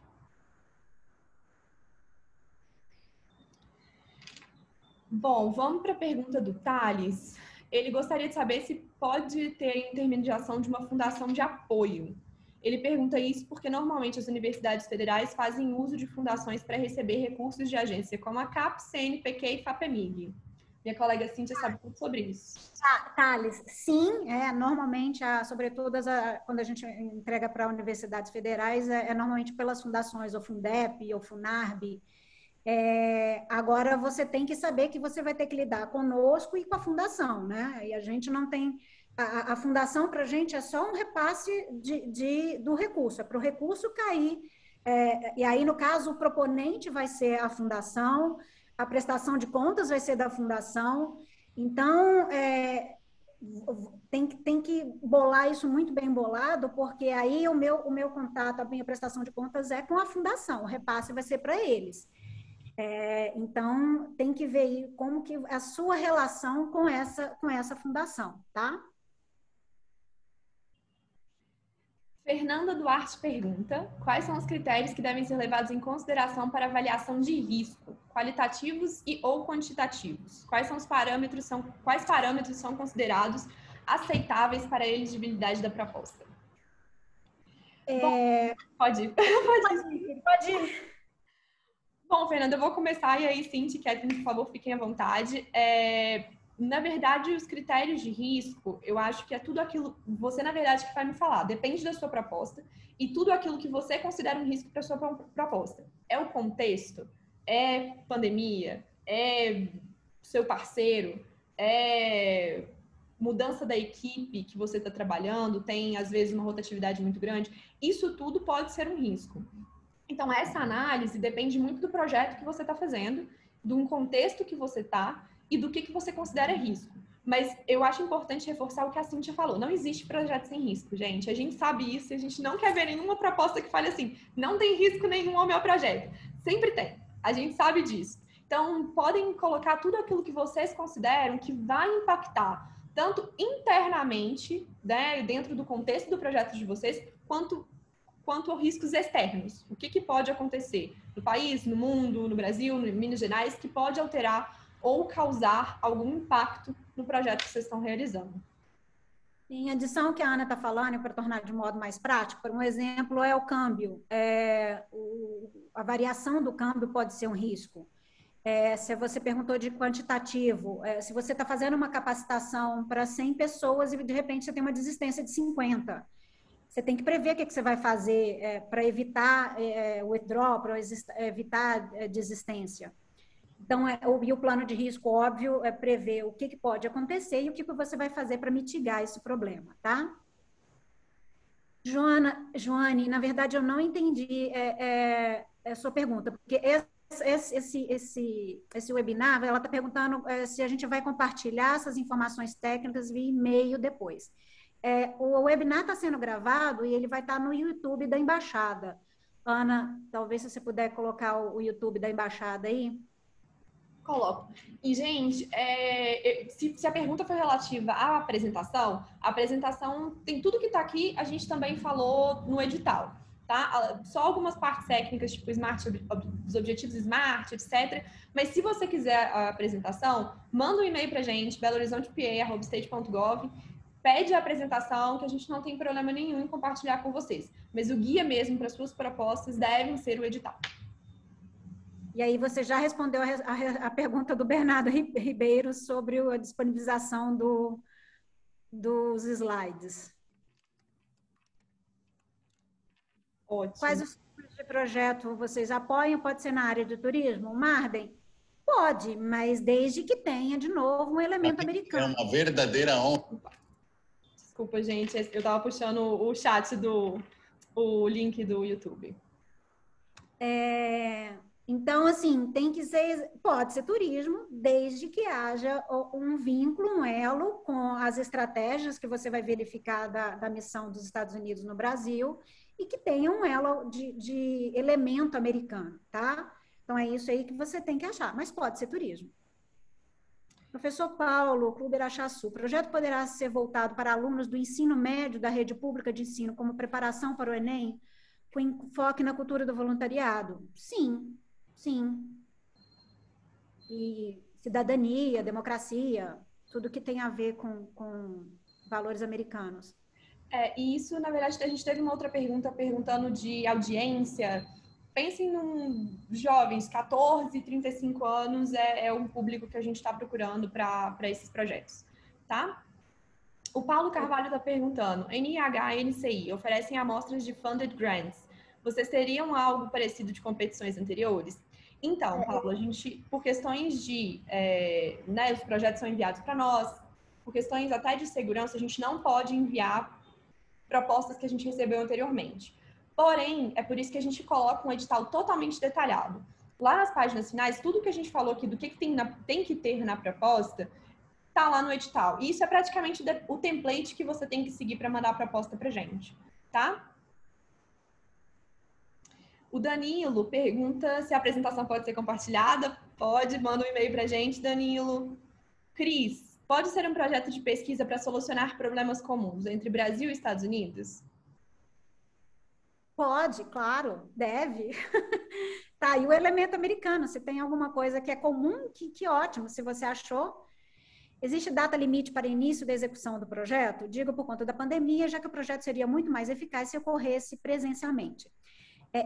Bom, vamos para a pergunta do Thales. Ele gostaria de saber se pode ter intermediação de uma fundação de apoio. Ele pergunta isso porque normalmente as universidades federais fazem uso de fundações para receber recursos de agência, como a CAPES, CNPq e FAPEMIG. Minha colega Cíntia sabe tudo sobre isso. Thales, sim, normalmente, sobretudo quando a gente entrega para universidades federais, normalmente pelas fundações, ou Fundep, ou Funarb. Agora, você tem que saber que você vai ter que lidar conosco e com a fundação, né? E a gente não tem... A fundação, para a gente, é só um repasse do recurso, é para o recurso cair. E aí, no caso, o proponente vai ser a fundação, a prestação de contas vai ser da fundação. Então, tem que bolar isso muito bem bolado, porque aí o meu contato, a minha prestação de contas é com a fundação, o repasse vai ser para eles. Então, tem que ver como que a sua relação com essa fundação, tá? Fernanda Duarte pergunta: quais são os critérios que devem ser levados em consideração para avaliação de risco, qualitativos e ou quantitativos? Quais parâmetros são considerados aceitáveis para a elegibilidade da proposta? Bom, pode ir. Pode ir. Bom, Fernanda, eu vou começar e aí, Cintia e Catherine, por favor, fiquem à vontade. Na verdade, os critérios de risco, eu acho que é tudo aquilo, você, na verdade, que vai me falar. Depende da sua proposta e tudo aquilo que você considera um risco para a sua proposta. É o contexto? É pandemia? É seu parceiro? É mudança da equipe que você está trabalhando? Tem, às vezes, uma rotatividade muito grande? Isso tudo pode ser um risco. Então, essa análise depende muito do projeto que você está fazendo, de um contexto que você está e do que você considera risco. Mas eu acho importante reforçar o que a Cíntia falou. Não existe projeto sem risco, gente. A gente sabe isso e a gente não quer ver nenhuma proposta que fale assim, não tem risco nenhum ao meu projeto. Sempre tem. A gente sabe disso. Então, podem colocar tudo aquilo que vocês consideram que vai impactar tanto internamente, né, dentro do contexto do projeto de vocês, quanto a riscos externos. O que pode acontecer no país, no mundo, no Brasil, em Minas Gerais, que pode alterar ou causar algum impacto no projeto que vocês estão realizando. Em adição que a Ana está falando, para tornar de modo mais prático, um exemplo é o câmbio. A variação do câmbio pode ser um risco. Se você perguntou de quantitativo, se você está fazendo uma capacitação para 100 pessoas e de repente você tem uma desistência de 50, você tem que prever o que você vai fazer para evitar withdrawal, para evitar desistência. Então, e o plano de risco, óbvio, é prever o que pode acontecer e o que você vai fazer para mitigar esse problema, tá? Joane, na verdade, eu não entendi a sua pergunta, porque esse webinar, ela está perguntando se a gente vai compartilhar essas informações técnicas via e-mail depois. O webinar está sendo gravado e ele vai estar no YouTube da Embaixada. Ana, talvez se você puder colocar o YouTube da Embaixada aí. Coloco. E, gente, se a pergunta foi relativa à apresentação, a apresentação tem tudo que está aqui, a gente também falou no edital, tá? Só algumas partes técnicas, tipo os objetivos SMART, etc. Mas se você quiser a apresentação, manda um e-mail para a gente, belohorizontep@state.gov, pede a apresentação, que a gente não tem problema nenhum em compartilhar com vocês. Mas o guia mesmo para suas propostas devem ser o edital. E aí você já respondeu a pergunta do Bernardo Ribeiro sobre a disponibilização dos slides. Ótimo. Quais os tipos de projeto vocês apoiam? Pode ser na área de turismo? Marden? Pode, mas desde que tenha, de novo, um elemento americano. É uma verdadeira honra. Desculpa, gente, eu estava puxando o chat o link do YouTube. Então, assim, pode ser turismo, desde que haja um vínculo, um elo com as estratégias que você vai verificar da missão dos Estados Unidos no Brasil e que tenha um elo de elemento americano, tá? Então, é isso aí que você tem que achar, mas pode ser turismo. Professor Paulo, Clube Araxaçu, o projeto poderá ser voltado para alunos do ensino médio da rede pública de ensino como preparação para o Enem, com enfoque na cultura do voluntariado? Sim. E cidadania, democracia, tudo que tem a ver com valores americanos. E isso, na verdade, a gente teve uma outra pergunta perguntando de audiência. Pensem em jovens, 14, 35 anos é um público que a gente está procurando para esses projetos, tá? O Paulo Carvalho está perguntando, NIH e NCI oferecem amostras de funded grants. Vocês teriam algo parecido de competições anteriores? Então, Paulo, a gente, por questões de, os projetos são enviados para nós, por questões até de segurança, a gente não pode enviar propostas que a gente recebeu anteriormente. Porém, é por isso que a gente coloca um edital totalmente detalhado. Lá nas páginas finais, tudo que a gente falou aqui do que tem que ter na proposta, tá lá no edital. E isso é praticamente o template que você tem que seguir para mandar a proposta pra gente, tá? O Danilo pergunta se a apresentação pode ser compartilhada. Pode, manda um e-mail pra gente, Danilo. Cris, pode ser um projeto de pesquisa para solucionar problemas comuns entre Brasil e Estados Unidos? Pode, claro, deve. Tá, e o elemento americano, se tem alguma coisa que é comum, que ótimo, se você achou. Existe data limite para início da execução do projeto? Digo por conta da pandemia, já que o projeto seria muito mais eficaz se ocorresse presencialmente.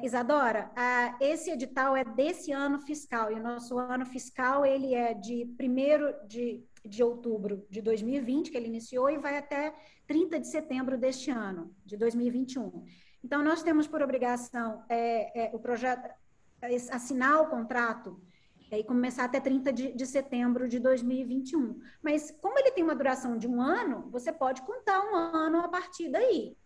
Isadora, esse edital é desse ano fiscal, e o nosso ano fiscal ele é de 1º de outubro de 2020, que ele iniciou, e vai até 30 de setembro deste ano, de 2021. Então, nós temos por obrigação o projeto assinar o contrato e começar até 30 de setembro de 2021. Mas, como ele tem uma duração de 1 ano, você pode contar 1 ano a partir daí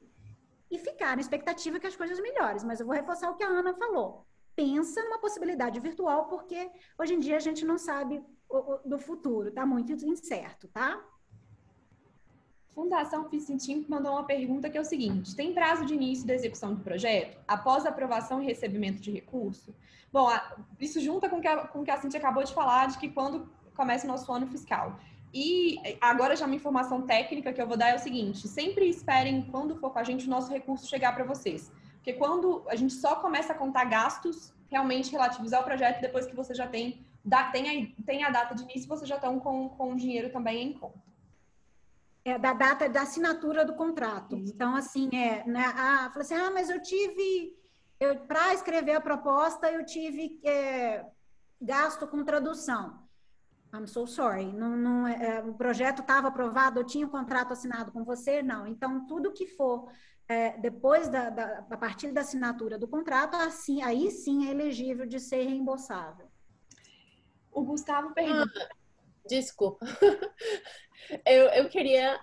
e ficar na expectativa que as coisas melhores. Mas eu vou reforçar o que a Ana falou. Pensa numa possibilidade virtual, porque hoje em dia a gente não sabe do futuro, está muito incerto, tá? Fundação Ficentim mandou uma pergunta que é o seguinte: tem prazo de início da execução do projeto após aprovação e recebimento de recurso? Bom, isso junta com o que a Cintia acabou de falar, de que quando começa o nosso ano fiscal. E agora já uma informação técnica que eu vou dar é o seguinte: sempre esperem, quando for com a gente, o nosso recurso chegar para vocês. Porque quando a gente só começa a contar gastos realmente relativos ao projeto, depois que você já tem a data de início, vocês já estão com o dinheiro também em conta. Da data da assinatura do contrato. Então, assim, fala assim, mas para escrever a proposta, eu tive gasto com tradução. I'm so sorry. O projeto estava aprovado, eu tinha um contrato assinado com você? Não. Então, tudo que for depois a partir da assinatura do contrato, assim, aí sim é elegível de ser reembolsável. O Gustavo pergunta. Desculpa. Eu queria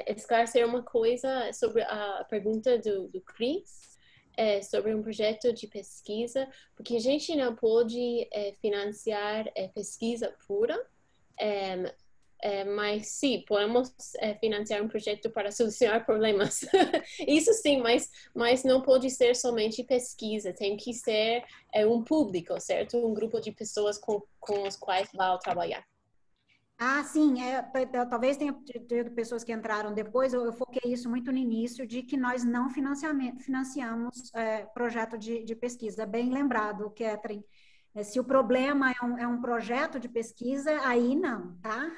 esclarecer uma coisa sobre a pergunta do Chris. Sobre um projeto de pesquisa, porque a gente não pode financiar pesquisa pura, mas sim, podemos financiar um projeto para solucionar problemas. Isso sim, mas não pode ser somente pesquisa, tem que ser um público, certo? Um grupo de pessoas com os quais vai trabalhar. Ah, sim, talvez tenha tido pessoas que entraram depois, eu foquei isso muito no início, de que nós não financiamos projeto de pesquisa. Bem lembrado, Catherine. Se o problema é um projeto de pesquisa, aí não, tá?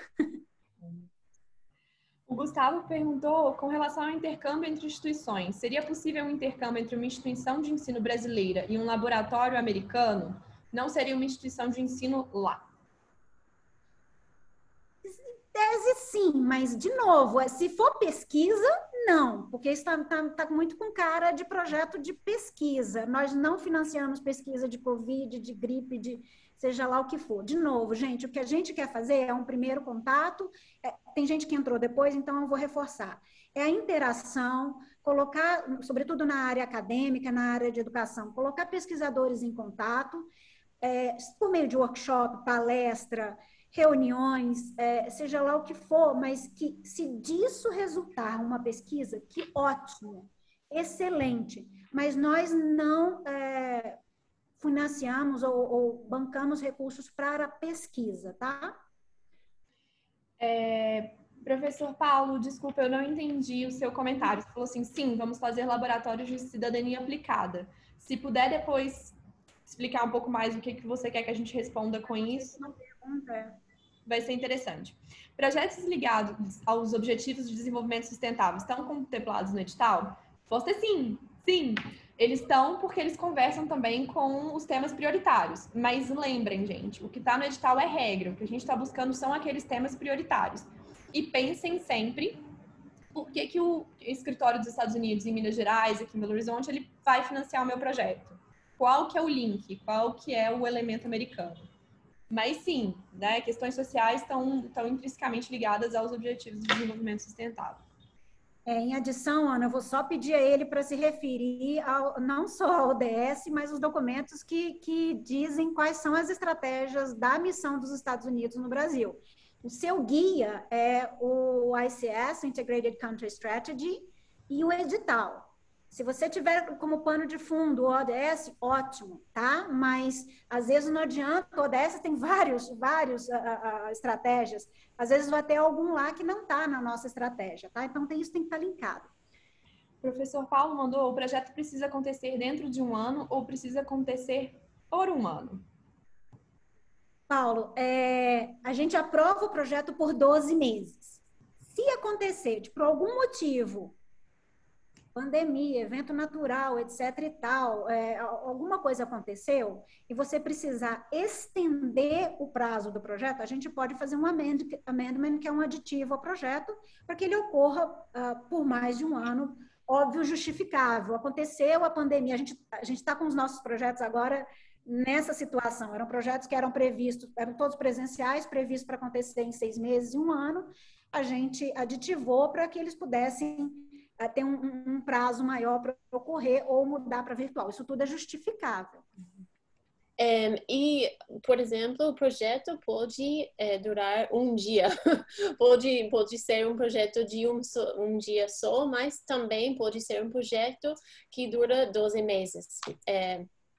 O Gustavo perguntou com relação ao intercâmbio entre instituições. Seria possível um intercâmbio entre uma instituição de ensino brasileira e um laboratório americano? Não seria uma instituição de ensino lá? Tese sim, mas, de novo, se for pesquisa, não, porque isso tá muito com cara de projeto de pesquisa. Nós não financiamos pesquisa de Covid, de gripe, de seja lá o que for. De novo, gente, o que a gente quer fazer é um primeiro contato, tem gente que entrou depois, então eu vou reforçar. É a interação, colocar, sobretudo na área acadêmica, na área de educação, colocar pesquisadores em contato, por meio de workshop, palestra, reuniões, seja lá o que for, mas que se disso resultar uma pesquisa, que ótimo, excelente, mas nós não financiamos ou bancamos recursos para a pesquisa, tá? Professor Paulo, desculpa, eu não entendi o seu comentário. Você falou assim, sim, vamos fazer laboratórios de cidadania aplicada. Se puder depois explicar um pouco mais o que você quer que a gente responda com isso, vai ser interessante. Projetos ligados aos Objetivos de Desenvolvimento Sustentável estão contemplados no edital? Posso dizer sim, sim. Eles estão porque eles conversam também com os temas prioritários. Mas lembrem, gente, o que está no edital é regra. O que a gente está buscando são aqueles temas prioritários. E pensem sempre por que o escritório dos Estados Unidos em Minas Gerais, aqui em Belo Horizonte, ele vai financiar o meu projeto. Qual que é o link? Qual que é o elemento americano? Mas sim, né, questões sociais estão intrinsecamente ligadas aos Objetivos de Desenvolvimento Sustentável. Em adição, Ana, eu vou só pedir a ele para se referir não só ao ODS, mas os documentos que dizem quais são as estratégias da missão dos Estados Unidos no Brasil. O seu guia é o ICS, Integrated Country Strategy, e o edital. Se você tiver como pano de fundo o ODS, ótimo, tá? Mas, às vezes, não adianta. O ODS tem várias estratégias. Às vezes, vai ter algum lá que não está na nossa estratégia, tá? Então, isso tem que estar linkado. O professor Paulo mandou, o projeto precisa acontecer dentro de um ano ou precisa acontecer por um ano? Paulo, a gente aprova o projeto por 12 meses. Se acontecer, por algum motivo, pandemia, evento natural, etc e tal, alguma coisa aconteceu e você precisar estender o prazo do projeto, a gente pode fazer um amendment, que é um aditivo ao projeto, para que ele ocorra por mais de um ano, óbvio, justificável. Aconteceu a pandemia, a gente está com os nossos projetos agora nessa situação, eram projetos que eram previstos, eram todos presenciais, previstos para acontecer em 6 meses e um ano, a gente aditivou para que eles pudessem ter um prazo maior para ocorrer ou mudar para virtual. Isso tudo é justificável. E, por exemplo, o projeto pode durar um dia. pode ser um projeto de um dia só, mas também pode ser um projeto que dura 12 meses.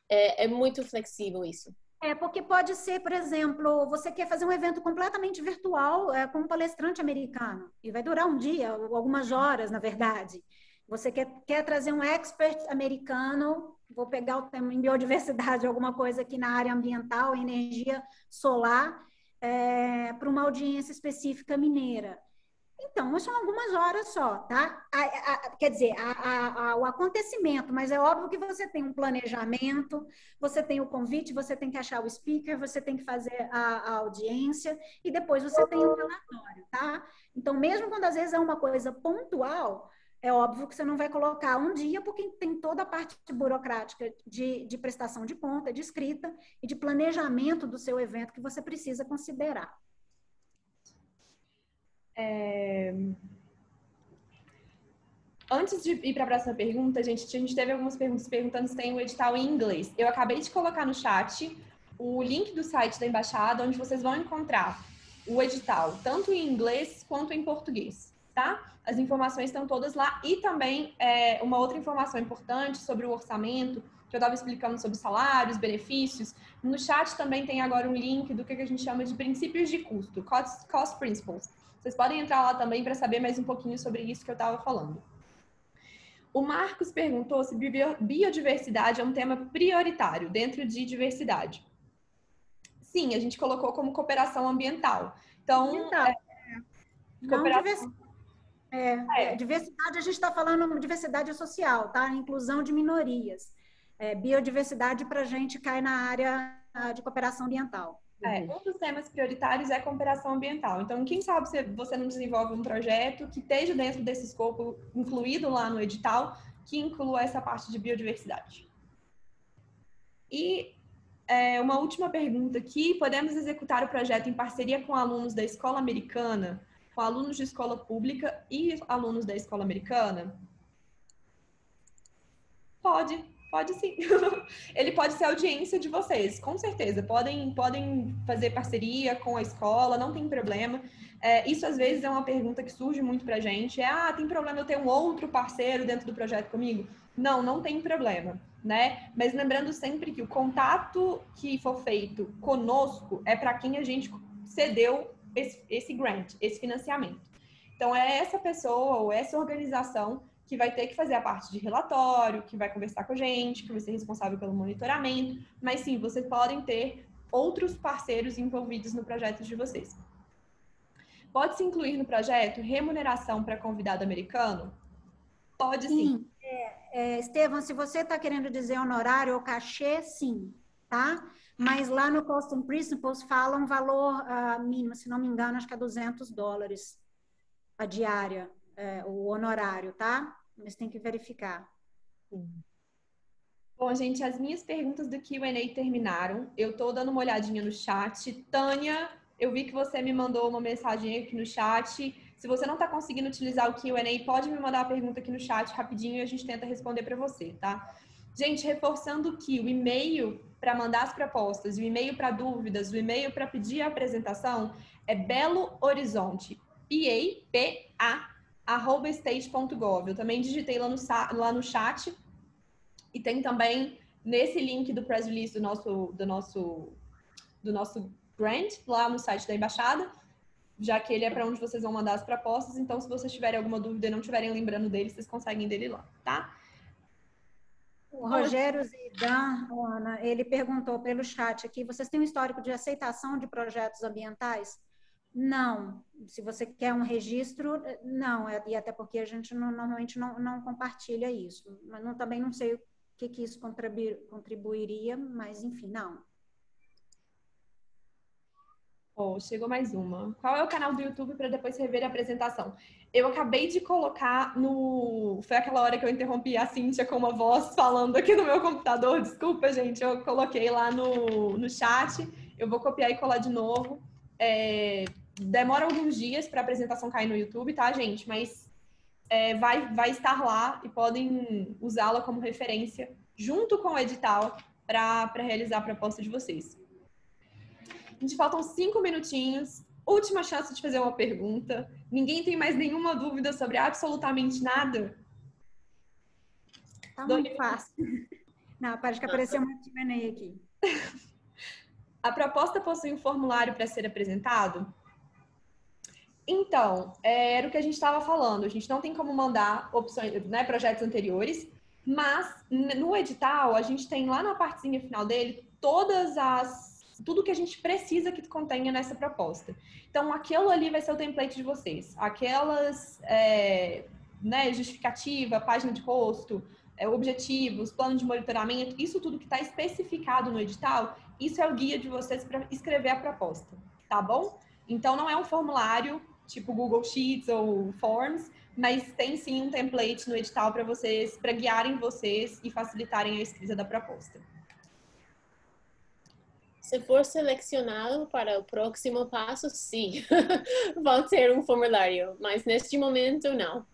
É muito flexível isso. Porque pode ser, por exemplo, você quer fazer um evento completamente virtual com um palestrante americano, e vai durar um dia, algumas horas, na verdade. Você quer trazer um expert americano, vou pegar o tema em biodiversidade, alguma coisa aqui na área ambiental, energia solar, para uma audiência específica mineira. Então, são algumas horas só, tá? Quer dizer, o acontecimento, mas é óbvio que você tem um planejamento, você tem o convite, você tem que achar o speaker, você tem que fazer a audiência e depois você tem o relatório, tá? Então, mesmo quando às vezes é uma coisa pontual, é óbvio que você não vai colocar um dia, porque tem toda a parte burocrática de prestação de conta, de escrita e de planejamento do seu evento que você precisa considerar. Antes de ir para a próxima pergunta, a gente teve algumas perguntas perguntando se tem o edital em inglês. Eu acabei de colocar no chat o link do site da Embaixada, onde vocês vão encontrar o edital, tanto em inglês quanto em português, tá? As informações estão todas lá. E também uma outra informação importante sobre o orçamento, que eu estava explicando sobre salários, benefícios. No chat também tem agora um link do que a gente chama de princípios de custo, cost principles. Vocês podem entrar lá também para saber mais um pouquinho sobre isso que eu estava falando. O Marcos perguntou se biodiversidade é um tema prioritário dentro de diversidade. Sim, a gente colocou como cooperação ambiental. Então, diversidade, a gente está falando de diversidade social, tá? Inclusão de minorias. Biodiversidade para a gente cai na área de cooperação ambiental. Um dos temas prioritários é cooperação ambiental. Então, quem sabe se você não desenvolve um projeto que esteja dentro desse escopo, incluído lá no edital, que inclua essa parte de biodiversidade. E uma última pergunta aqui: podemos executar o projeto em parceria com alunos da escola americana, com alunos de escola pública e alunos da escola americana? Pode sim. Ele pode ser audiência de vocês, com certeza. Podem fazer parceria com a escola, não tem problema. Isso, às vezes, é uma pergunta que surge muito pra gente. Tem problema eu ter um outro parceiro dentro do projeto comigo? Não tem problema, né? Mas lembrando sempre que o contato que for feito conosco é para quem a gente cedeu esse grant, esse financiamento. Então, é essa pessoa ou essa organização que vai ter que fazer a parte de relatório, que vai conversar com a gente, que vai ser responsável pelo monitoramento, mas sim, vocês podem ter outros parceiros envolvidos no projeto de vocês. Pode-se incluir no projeto remuneração para convidado americano? Pode sim. Estevam, se você está querendo dizer honorário ou cachê, sim, tá? Mas lá no Custom Principles fala um valor mínimo, se não me engano, acho que é $200 a diária, o honorário, tá? Mas tem que verificar. Bom, gente, as minhas perguntas do Q&A terminaram. Eu tô dando uma olhadinha no chat. Tânia, eu vi que você me mandou uma mensagem aqui no chat. Se você não tá conseguindo utilizar o Q&A, pode me mandar a pergunta aqui no chat rapidinho e a gente tenta responder para você, tá? Gente, reforçando que o e-mail para mandar as propostas, o e-mail para dúvidas, o e-mail para pedir a apresentação é Belo Horizonte, PA@state.gov. Eu também digitei lá no chat e tem também nesse link do press release do nosso grant lá no site da Embaixada, já que ele é para onde vocês vão mandar as propostas. Então, se vocês tiverem alguma dúvida e não estiverem lembrando dele, vocês conseguem dele lá, tá? O Rogério Zidan, Ana, ele perguntou pelo chat aqui: vocês têm um histórico de aceitação de projetos ambientais? Não. Se você quer um registro, não. E até porque a gente normalmente não compartilha isso. Mas também não sei o que isso contribuiria, mas enfim, não. Chegou mais uma. Qual é o canal do YouTube para depois rever a apresentação? Eu acabei de colocar no... Foi aquela hora que eu interrompi a Cíntia com uma voz falando aqui no meu computador. Desculpa, gente. Eu coloquei lá no chat. Eu vou copiar e colar de novo. Demora alguns dias para a apresentação cair no YouTube, tá, gente? Mas vai estar lá e podem usá-la como referência junto com o edital para realizar a proposta de vocês. A gente faltam 5 minutinhos. Última chance de fazer uma pergunta. Ninguém tem mais nenhuma dúvida sobre absolutamente nada? Tá muito fácil. Não, parece que apareceu uma Q&A aqui. A proposta possui um formulário para ser apresentado? Então, era o que a gente estava falando. A gente não tem como mandar opções, né, projetos anteriores, mas no edital a gente tem lá na partezinha final dele todas as tudo que a gente precisa que contenha nessa proposta. Então, aquilo ali vai ser o template de vocês. Aquelas, justificativa, página de rosto, objetivos, plano de monitoramento, isso tudo que está especificado no edital, isso é o guia de vocês para escrever a proposta, tá bom? Então, não é um formulário tipo Google Sheets ou Forms, mas tem sim um template no edital para vocês, para guiarem vocês e facilitarem a escrita da proposta. Se for selecionado para o próximo passo, sim, vai ter um formulário, mas neste momento, não.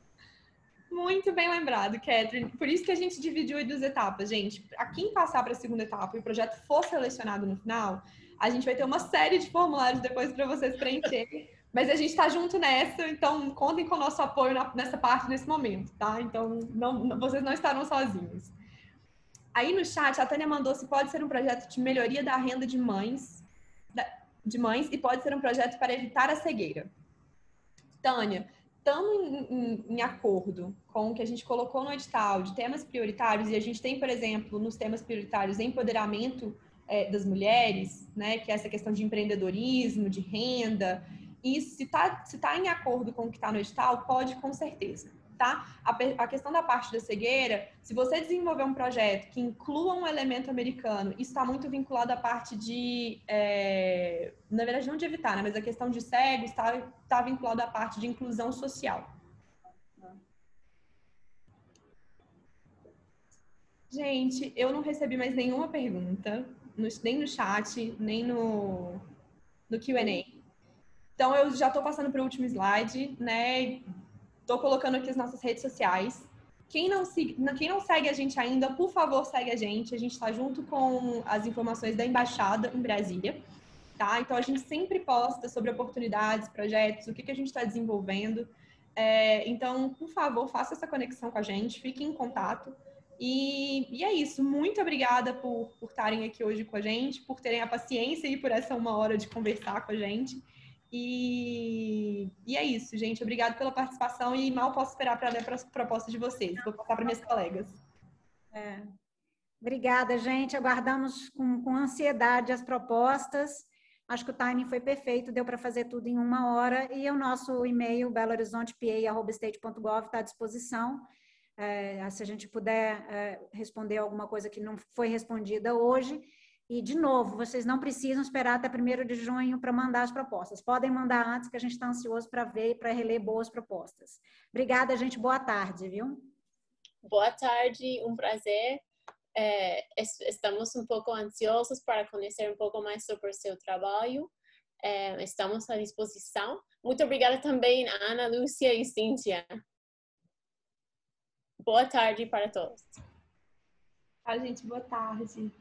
Muito bem lembrado, Catherine. Por isso que a gente dividiu em 2 etapas, gente. Para quem passar para a segunda etapa e o projeto for selecionado no final, a gente vai ter uma série de formulários depois para vocês preencherem. Mas a gente está junto nessa, então contem com o nosso apoio nessa parte, nesse momento, tá? Então, vocês não estarão sozinhos. Aí no chat, a Tânia mandou se pode ser um projeto de melhoria da renda de mães e pode ser um projeto para evitar a cegueira. Tânia, estando em acordo com o que a gente colocou no edital de temas prioritários, e a gente tem, por exemplo, nos temas prioritários, empoderamento das mulheres, né, que é essa questão de empreendedorismo, de renda, e se tá em acordo com o que está no edital, pode com certeza. Tá? A questão da parte da cegueira, se você desenvolver um projeto que inclua um elemento americano, isso está muito vinculado à parte de, na verdade não de evitar, né? Mas a questão de cegos está vinculado à parte de inclusão social. Gente, eu não recebi mais nenhuma pergunta, nem no chat, nem no Q&A. Então, eu já estou passando para o último slide, né? Estou colocando aqui as nossas redes sociais. Quem não segue a gente ainda, por favor, segue a gente. A gente está junto com as informações da Embaixada em Brasília, tá? Então, a gente sempre posta sobre oportunidades, projetos, o que a gente está desenvolvendo. Então, por favor, faça essa conexão com a gente, fique em contato. E é isso. Muito obrigada por estarem aqui hoje com a gente, por terem a paciência e por essa 1 hora de conversar com a gente. E é isso, gente. Obrigada pela participação e mal posso esperar para ler a proposta de vocês. Vou passar para minhas colegas. Obrigada, gente. Aguardamos com ansiedade as propostas. Acho que o timing foi perfeito, deu para fazer tudo em 1 hora. E o nosso e-mail, belohorizontep@state.gov, está à disposição. Se a gente puder responder alguma coisa que não foi respondida hoje. E, de novo, vocês não precisam esperar até 1º de junho para mandar as propostas. Podem mandar antes, que a gente está ansioso para ver e para reler boas propostas. Obrigada, gente. Boa tarde, viu? Boa tarde, um prazer. Estamos um pouco ansiosos para conhecer um pouco mais sobre o seu trabalho. Estamos à disposição. Muito obrigada também, Ana, Lúcia e Cíntia. Boa tarde para todos. Gente, boa tarde.